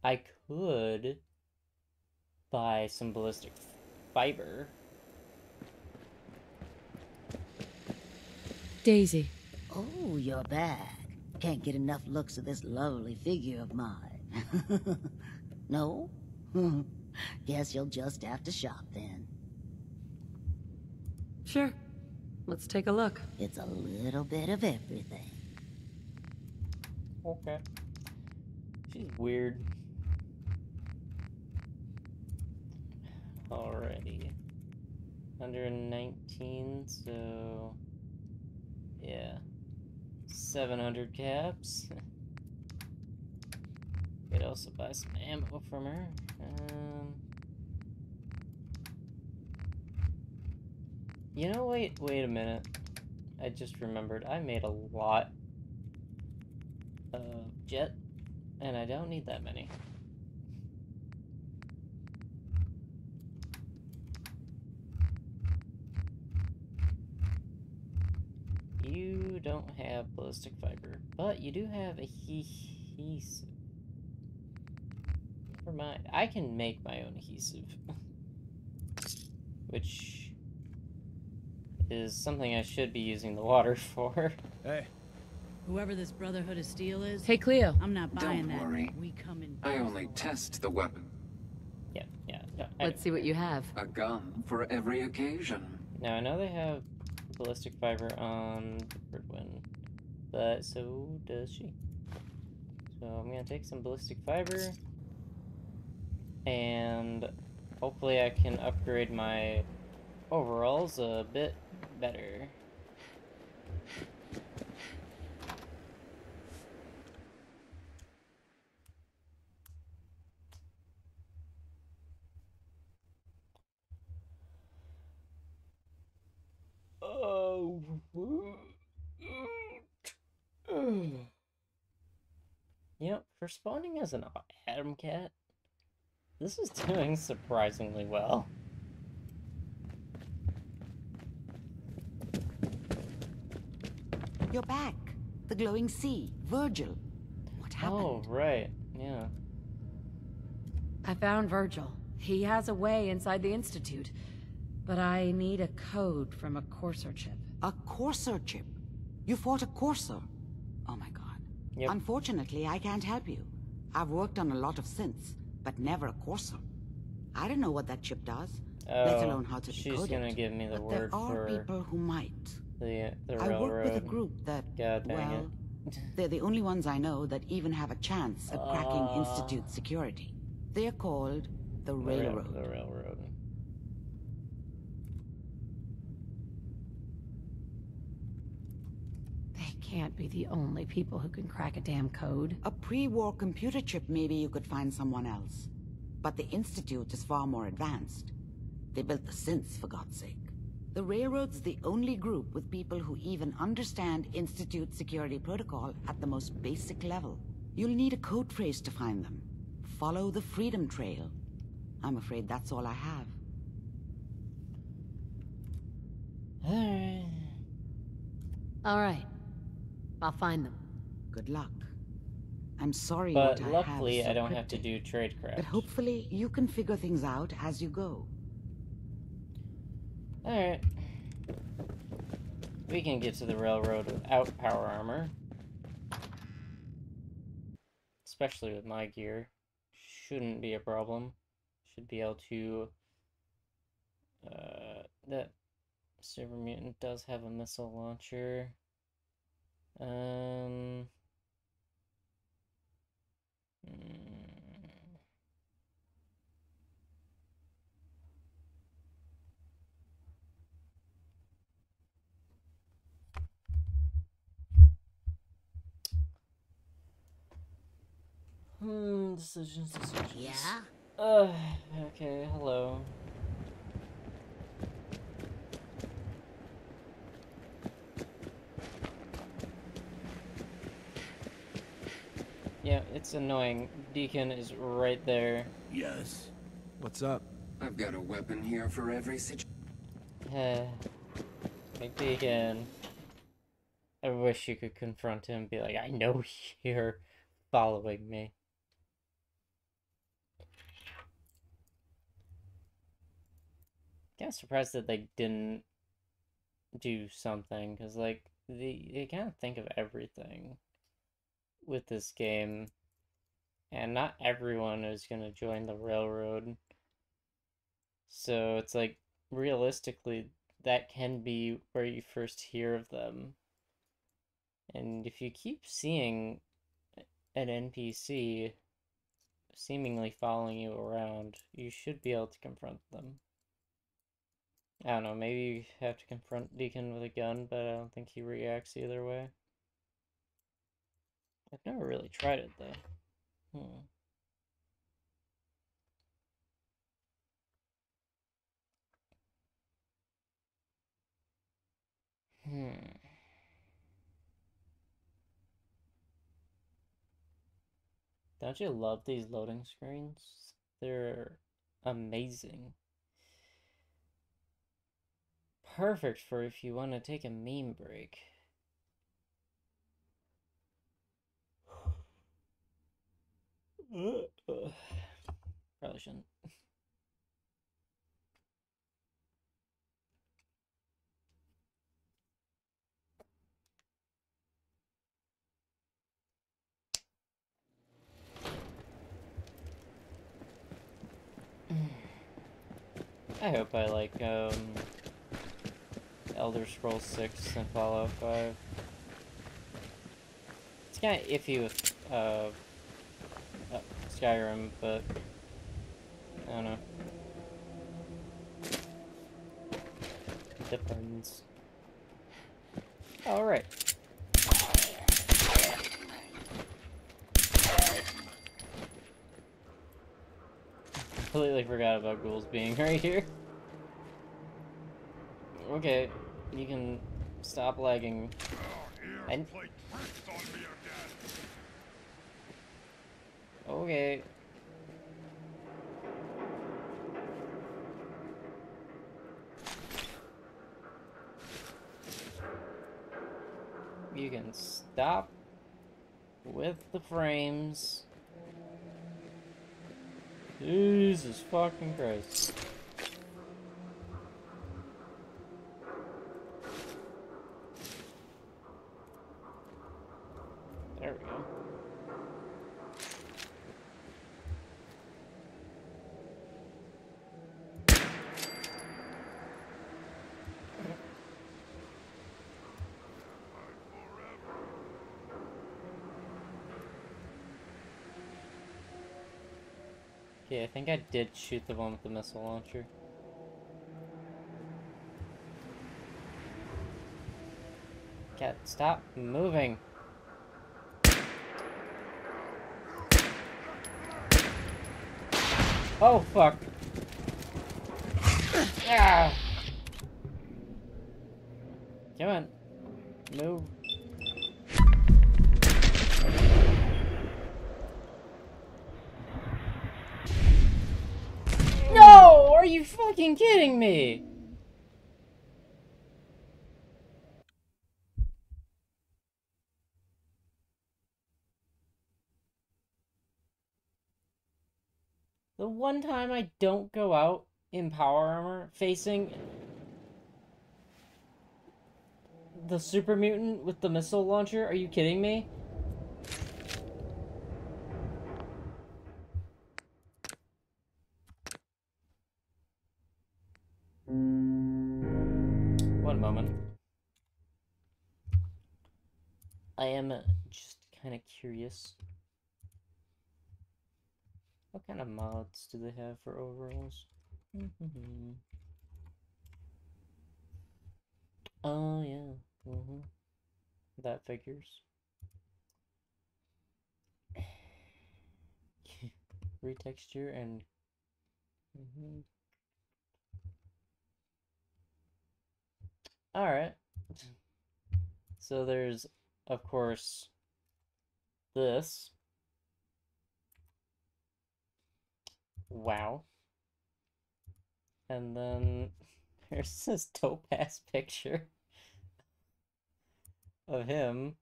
I could buy some ballistic fiber. Daisy. Oh, you're back. Can't get enough looks at this lovely figure of mine. No? Guess you'll just have to shop then. Sure. Let's take a look. It's a little bit of everything. Okay. She's weird. Alrighty. 119, so yeah. 700 caps. Could also buy some ammo from her. You know, wait a minute. I just remembered I made a lot of jet, and I don't need that many. You don't have ballistic fiber, but you do have adhesive. Never mind. I can make my own adhesive. Which is something I should be using the water for. Hey. Whoever this Brotherhood of Steel is... Hey, Cleo. I'm not buying that. Don't worry. We come in... I only test the weapon. Yeah. Let's see what you have. A gun for every occasion. Now, I know they have ballistic fiber on the Birdwind, but so does she. So I'm gonna take some ballistic fiber, and hopefully I can upgrade my overall's a bit better. Oh. Yep, for spawning as an Atom Cat, this is doing surprisingly well. You're back. The glowing sea. Virgil. What happened? Oh, right. Yeah. I found Virgil. He has a way inside the Institute. But I need a code from a Courser chip. A Courser chip? You fought a Courser? Oh my god. Yep. Unfortunately, I can't help you. I've worked on a lot of synths, but never a Courser. I don't know what that chip does, let alone how to decode it. She's gonna give me the word there are people who might. The I railroad. work with a group that, well, they're the only ones I know that even have a chance at cracking Institute security. They're called the Railroad. The Railroad. They can't be the only people who can crack a damn code. A pre-war computer chip, maybe you could find someone else. But the Institute is far more advanced. They built the synths, for God's sake. The Railroad's the only group with people who even understand Institute security protocol at the most basic level. You'll need a code phrase to find them. Follow the Freedom Trail. I'm afraid that's all I have. Alright. I'll find them. Good luck. I'm sorry but what I have luckily so I don't cryptic. have to do tradecraft. But hopefully you can figure things out as you go. Alright. We can get to the railroad without power armor. Especially with my gear. Shouldn't be a problem. Should be able to... that Super Mutant does have a missile launcher. Decisions. Yeah? Okay, hello. Yeah, it's annoying. Deacon is right there. Yes. What's up? I've got a weapon here for every situation. Big Deacon. I wish you could confront him and be like, I know you're following me. Kind of surprised that they didn't do something, because like they kind of think of everything with this game, and not everyone is gonna join the Railroad. So it's like realistically that can be where you first hear of them. And if you keep seeing an NPC seemingly following you around, you should be able to confront them. I don't know, maybe you have to confront Deacon with a gun, but I don't think he reacts either way. I've never really tried it, though. Don't you love these loading screens? They're amazing. Perfect for if you want to take a meme break. Probably shouldn't. I hope I like Elder Scrolls 6 and Fallout 5. It's kind of iffy with Skyrim, but I don't know. Depends. Alright. Completely forgot about ghouls being right here. Okay, you can stop lagging. Okay. You can stop with the frames. Jesus fucking Christ. There we go. Okay, I think I did shoot the one with the missile launcher. Cat, stop moving. Oh, fuck. Ah. Come on. Move. No! Are you fucking kidding me? The one time I don't go out in power armor facing the super mutant with the missile launcher, are you kidding me? One moment. I am just kind of curious. What kind of mods do they have for overalls? Oh, yeah. That figures. Retexture and... Alright. So there's, of course, this. Wow. And then there's this dope-ass picture of him.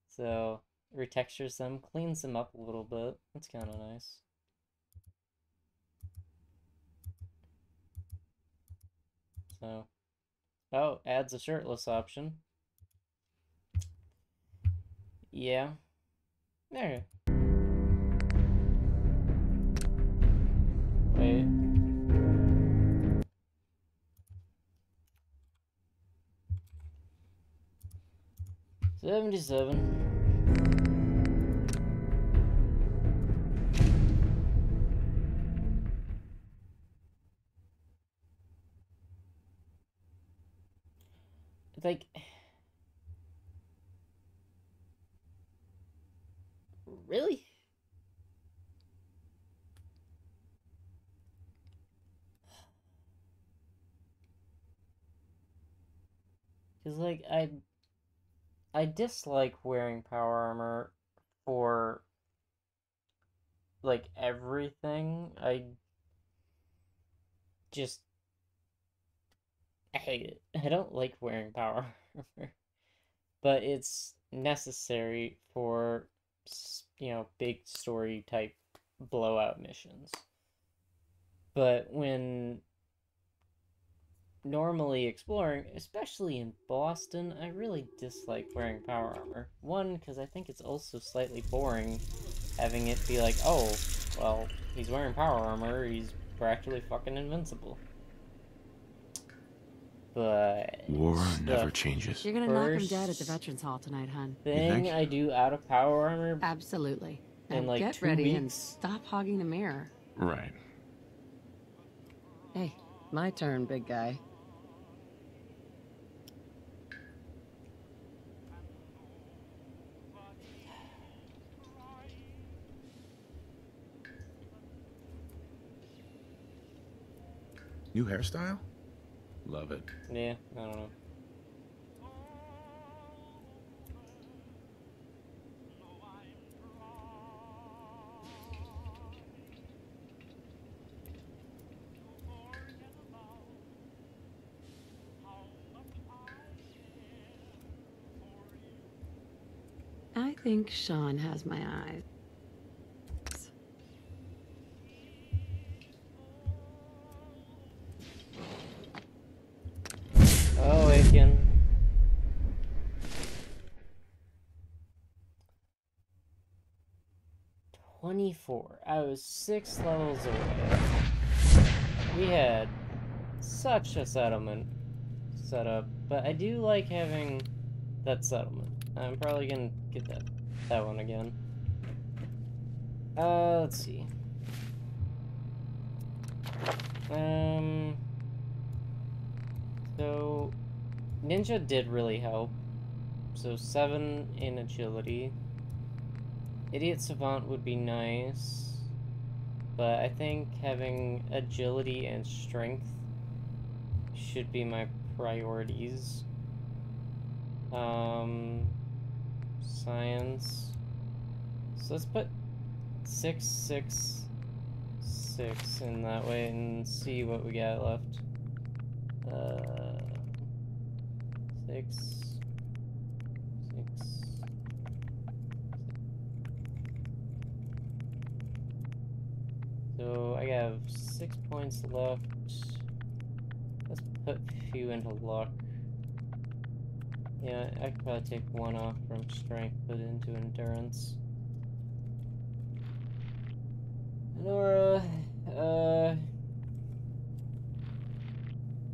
So, retextures them, cleans them up a little bit. That's kind of nice. So, oh, adds a shirtless option. Yeah. There. Wait. $77. Like, really? Because, like, I dislike wearing power armor for, like, everything. I hate it. I don't like wearing power armor. But it's necessary for, you know, big story type blowout missions. But when normally exploring, especially in Boston, I really dislike wearing power armor. One, because I think it's also slightly boring having it be like, oh, well, he's wearing power armor, he's practically fucking invincible. But war never changes. You're gonna knock him dead at the Veterans Hall tonight, hun. Thing I do out of power armor. Absolutely. Now in like get 2 ready weeks. and stop hogging the mirror. Right. Hey, my turn, big guy. New hairstyle? Love it. Yeah, I don't know. I think Sean has my eyes. Oh, Aiken. $24. I was 6 levels away. We had such a settlement set up, but I do like having that settlement. I'm probably gonna get that one again. Let's see. So Ninja did really help. So 7 in agility. Idiot Savant would be nice, but I think having agility and strength should be my priorities. Science. So let's put 6, 6, 6 in that way and see what we got left. 6, 6. So I have 6 points left. Let's put a few into luck. Yeah, I could probably take 1 off from strength, put it into endurance. Nora,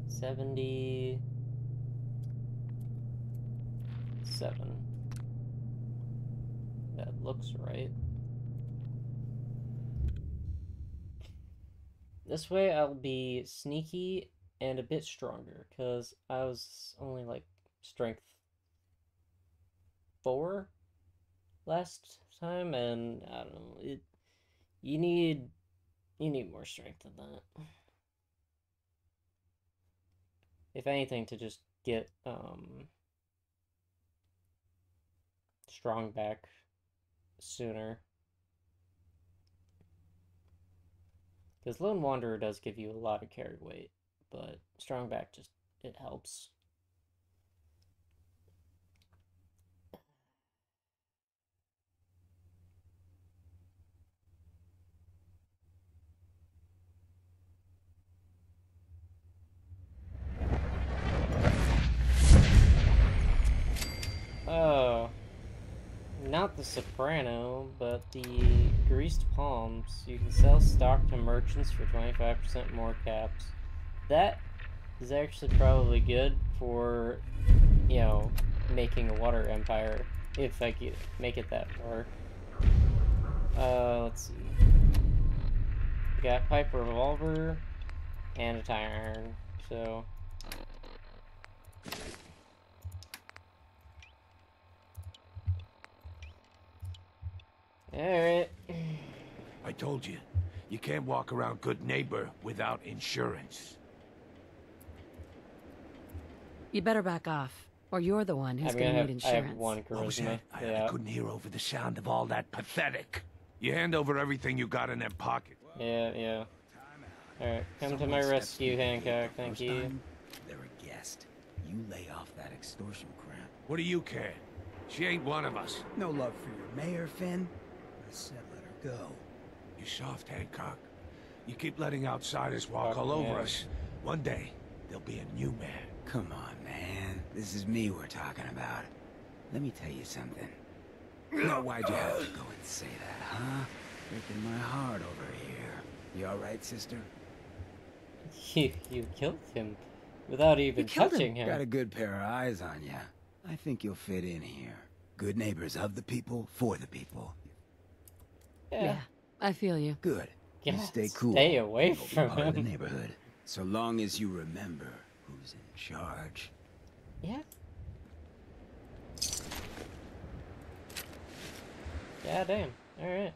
77. That looks right. This way I'll be sneaky and a bit stronger, because I was only like strength 4 last time, and I don't know, you need more strength than that. If anything, to just get strong back sooner. Because Lone Wanderer does give you a lot of carry weight, but strong back just, it helps. Oh, not the Soprano, but the Greased Palms. You can sell stock to merchants for 25% more caps. That is actually probably good for, you know, making a water empire, if I could make it that far. Let's see. We got pipe revolver and a tire iron, so... Alright. I told you, you can't walk around good neighbor without insurance. You better back off, or you're the one who's gonna need insurance. I have 1 charisma. What was that? Yeah. I couldn't hear over the sound of all that pathetic. You hand over everything you got in that pocket. Yeah. Alright, come to my rescue, Hancock, thank you. They're a guest. You lay off that extortion crap. What do you care? She ain't one of us. No love for your mayor, Finn? I said let her go. You soft, Hancock. You keep letting outsiders walk all over us. One day, there'll be a new man. Come on, man. This is me we're talking about. Let me tell you something. Now, why'd you have to go and say that, huh? Breaking my heart over here. You alright, sister? You killed him without even touching him. Got a good pair of eyes on ya. I think you'll fit in here. Good neighbors of the people, for the people. Yeah, I feel you. Good. Yeah, You stay cool. stay away You'll be from part of the him. neighborhood. So long as you remember who's in charge. Yeah. Yeah, damn. Alright.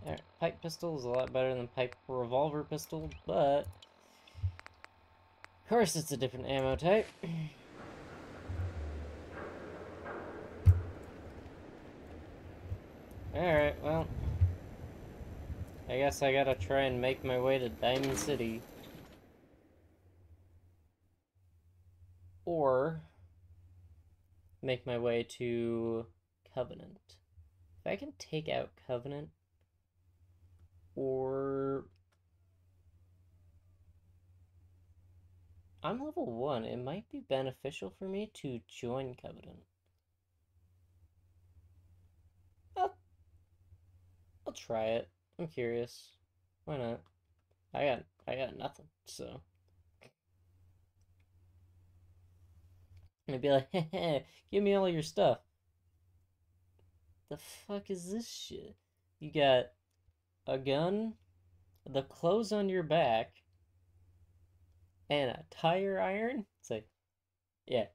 Alright, pipe pistol is a lot better than pipe revolver pistol, but of course it's a different ammo type. Alright, well, I guess I gotta try and make my way to Diamond City. Or make my way to Covenant. If I can take out Covenant, or I'm level 1, it might be beneficial for me to join Covenant. I'll try it. I'm curious. Why not? I got nothing, so I'd be like, hey, give me all your stuff. The fuck is this shit? You got a gun, the clothes on your back, and a tire iron? It's like, yeah.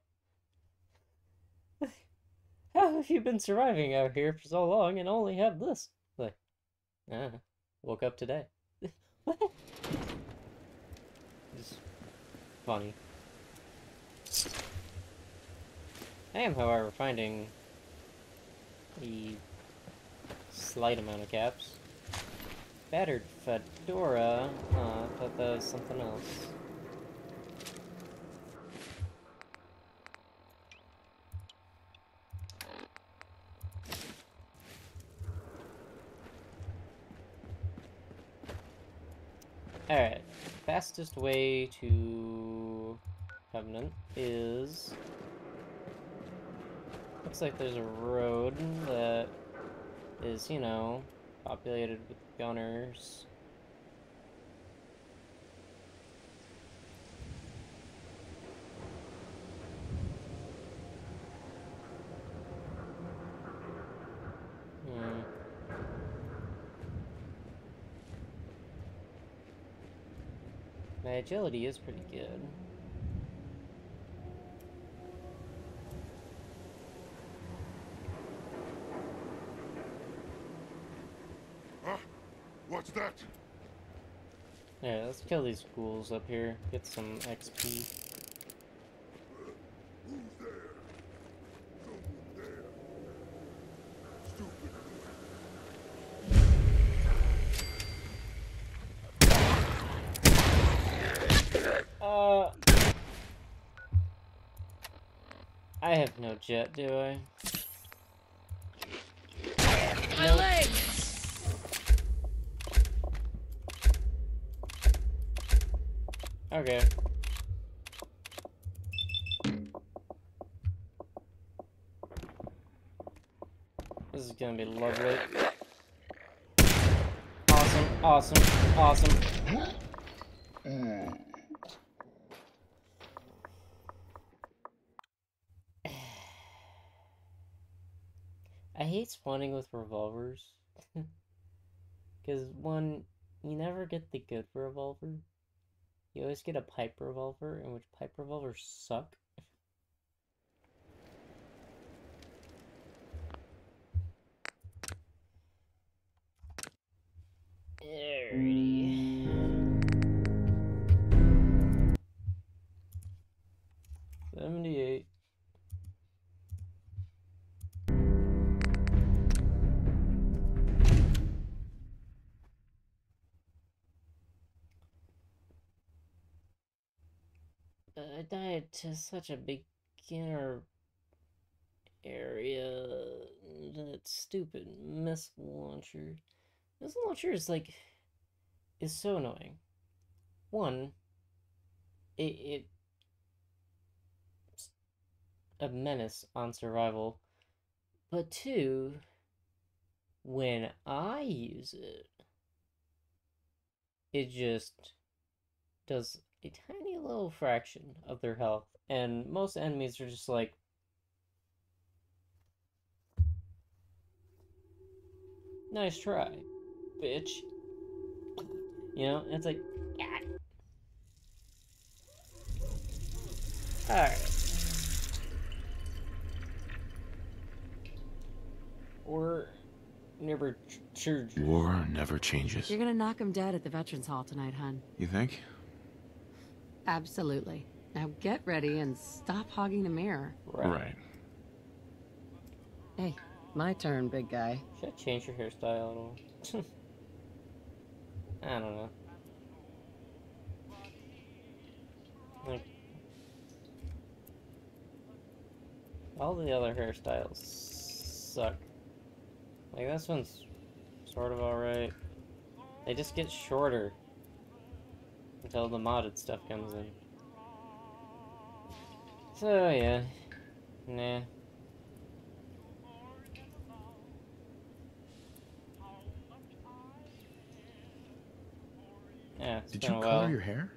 How have you been surviving out here for so long and only have this? Like, woke up today. What? It's funny. I am, however, finding a slight amount of caps. Battered fedora. I thought that was something else. Alright, fastest way to Covenant is... Looks like there's a road that is, you know, populated with gunners. My agility is pretty good. What's that? Yeah, let's kill these ghouls up here. Get some XP. Who's there? Someone there. Stupid. I have no jet, do I? My Nope. leg! Okay. This is gonna be lovely. Awesome, awesome, awesome. I hate spawning with revolvers. Because, one, you never get the good revolver. You always get a pipe revolver, in which pipe revolvers suck. Alrighty. 78. I died to such a beginner area. That stupid missile launcher. Missile launcher is like, is so annoying. One, it's a menace on survival. But two, when I use it, it just does a tiny little fraction of their health, and most enemies are just like, nice try, bitch. You know, it's like, yeah. Alright. We're never Sure. War never changes. You're gonna knock him dead at the Veterans Hall tonight, hun. You think? Absolutely. Now get ready and stop hogging the mirror. Right. Hey, my turn, big guy. Should I change your hairstyle at all? I don't know. Like, all the other hairstyles suck. Like, this one's sort of alright. They just get shorter until the modded stuff comes in. So, yeah. Nah. Yeah, it's Did been you a color while. your hair?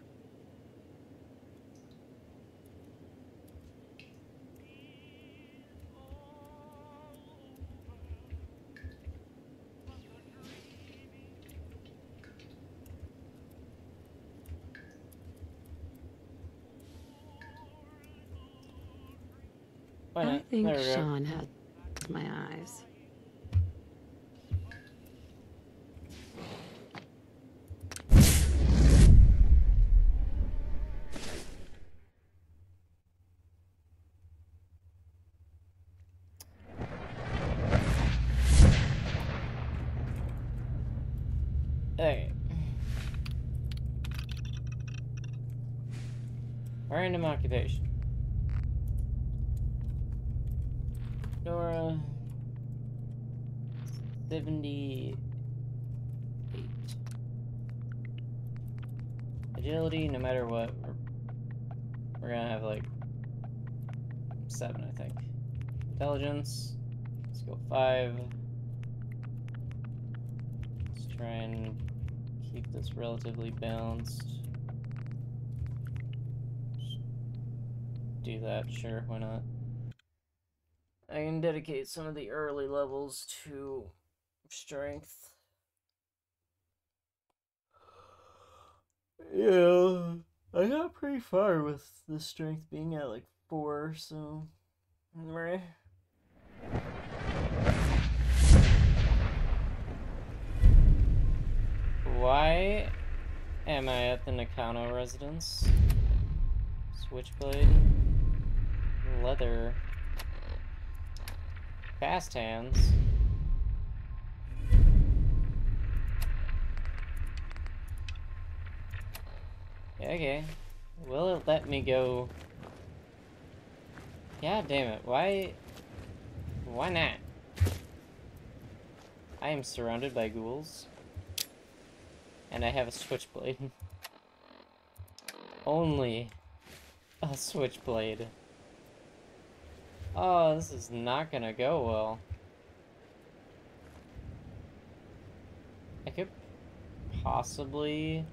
Why I not? think There we go. Sean had my eyes. Okay. Random occupation. Dora. 78. Agility, no matter what, we're gonna have like 7, I think. Intelligence, let's go 5. Let's try and keep this relatively balanced. Just do that, sure, why not? I can dedicate some of the early levels to strength. Yeah, I got pretty far with the strength being at like 4, so... Right. Why am I at the Nakano residence? Switchblade. Leather. Fast hands. Okay. Will it let me go? God damn it. Why not? I am surrounded by ghouls. And I have a switchblade. Only a switchblade. Oh, this is not gonna go well. I could possibly...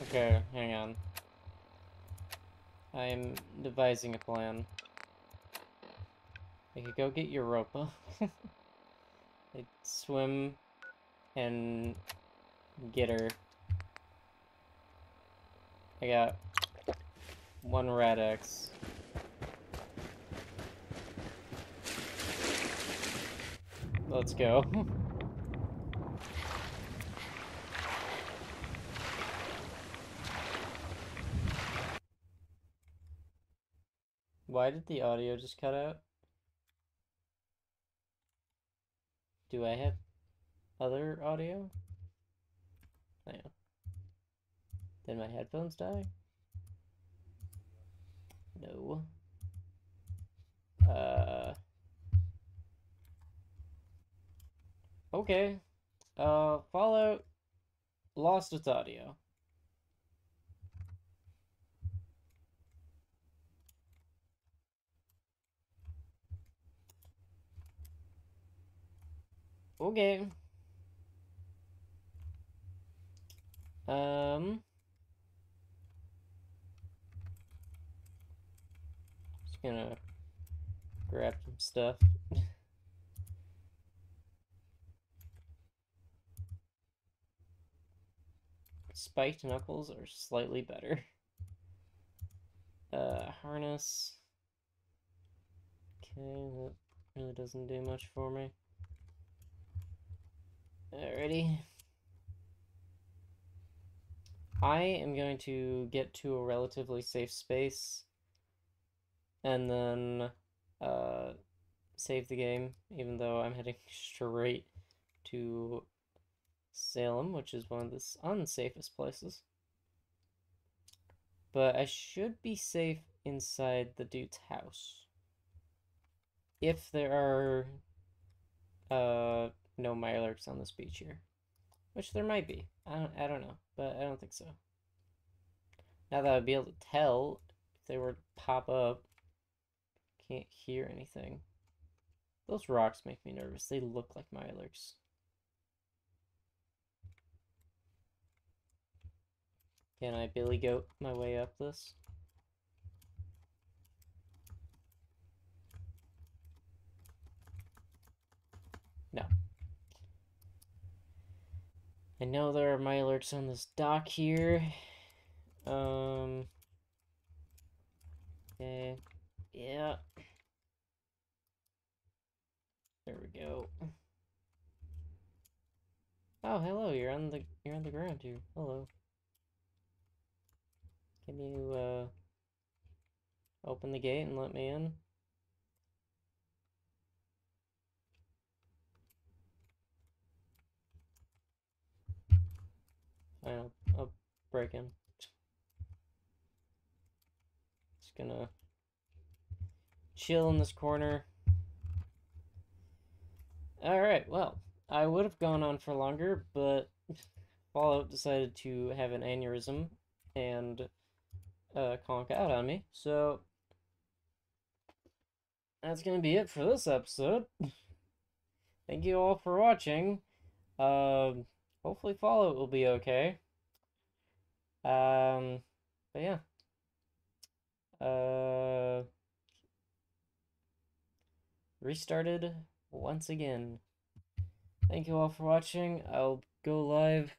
Okay, hang on. I'm devising a plan. I could go get Europa. I'd swim and get her. I got 1 Rad-X. Let's go. Why did the audio just cut out? Do I have other audio? No. Did my headphones die? No. Okay. Fallout lost its audio. Okay. Just gonna grab some stuff. Spiked knuckles are slightly better. Harness. Okay, that really doesn't do much for me. Alrighty. I am going to get to a relatively safe space and then save the game, even though I'm heading straight to Salem, which is one of the unsafest places. But I should be safe inside the dude's house. If there are no Mirelurks on this beach here. Which there might be. I don't know, but I don't think so. Now that I'd be able to tell if they were to pop up. Can't hear anything. Those rocks make me nervous. They look like Mirelurks. Can I Billy Goat my way up this? No. I know there are Mirelurks on this dock here. Okay. Yeah. There we go. Oh, hello. You're on the ground here. Hello. Can you open the gate and let me in? I'll break in. Just gonna chill in this corner. Alright, well, I would have gone on for longer, but Fallout decided to have an aneurysm and conk out on me, so that's gonna be it for this episode. Thank you all for watching. Hopefully Fallout will be okay. But yeah. Restarted once again. Thank you all for watching. I'll go live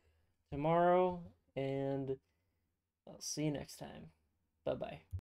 tomorrow, and I'll see you next time. Bye-bye.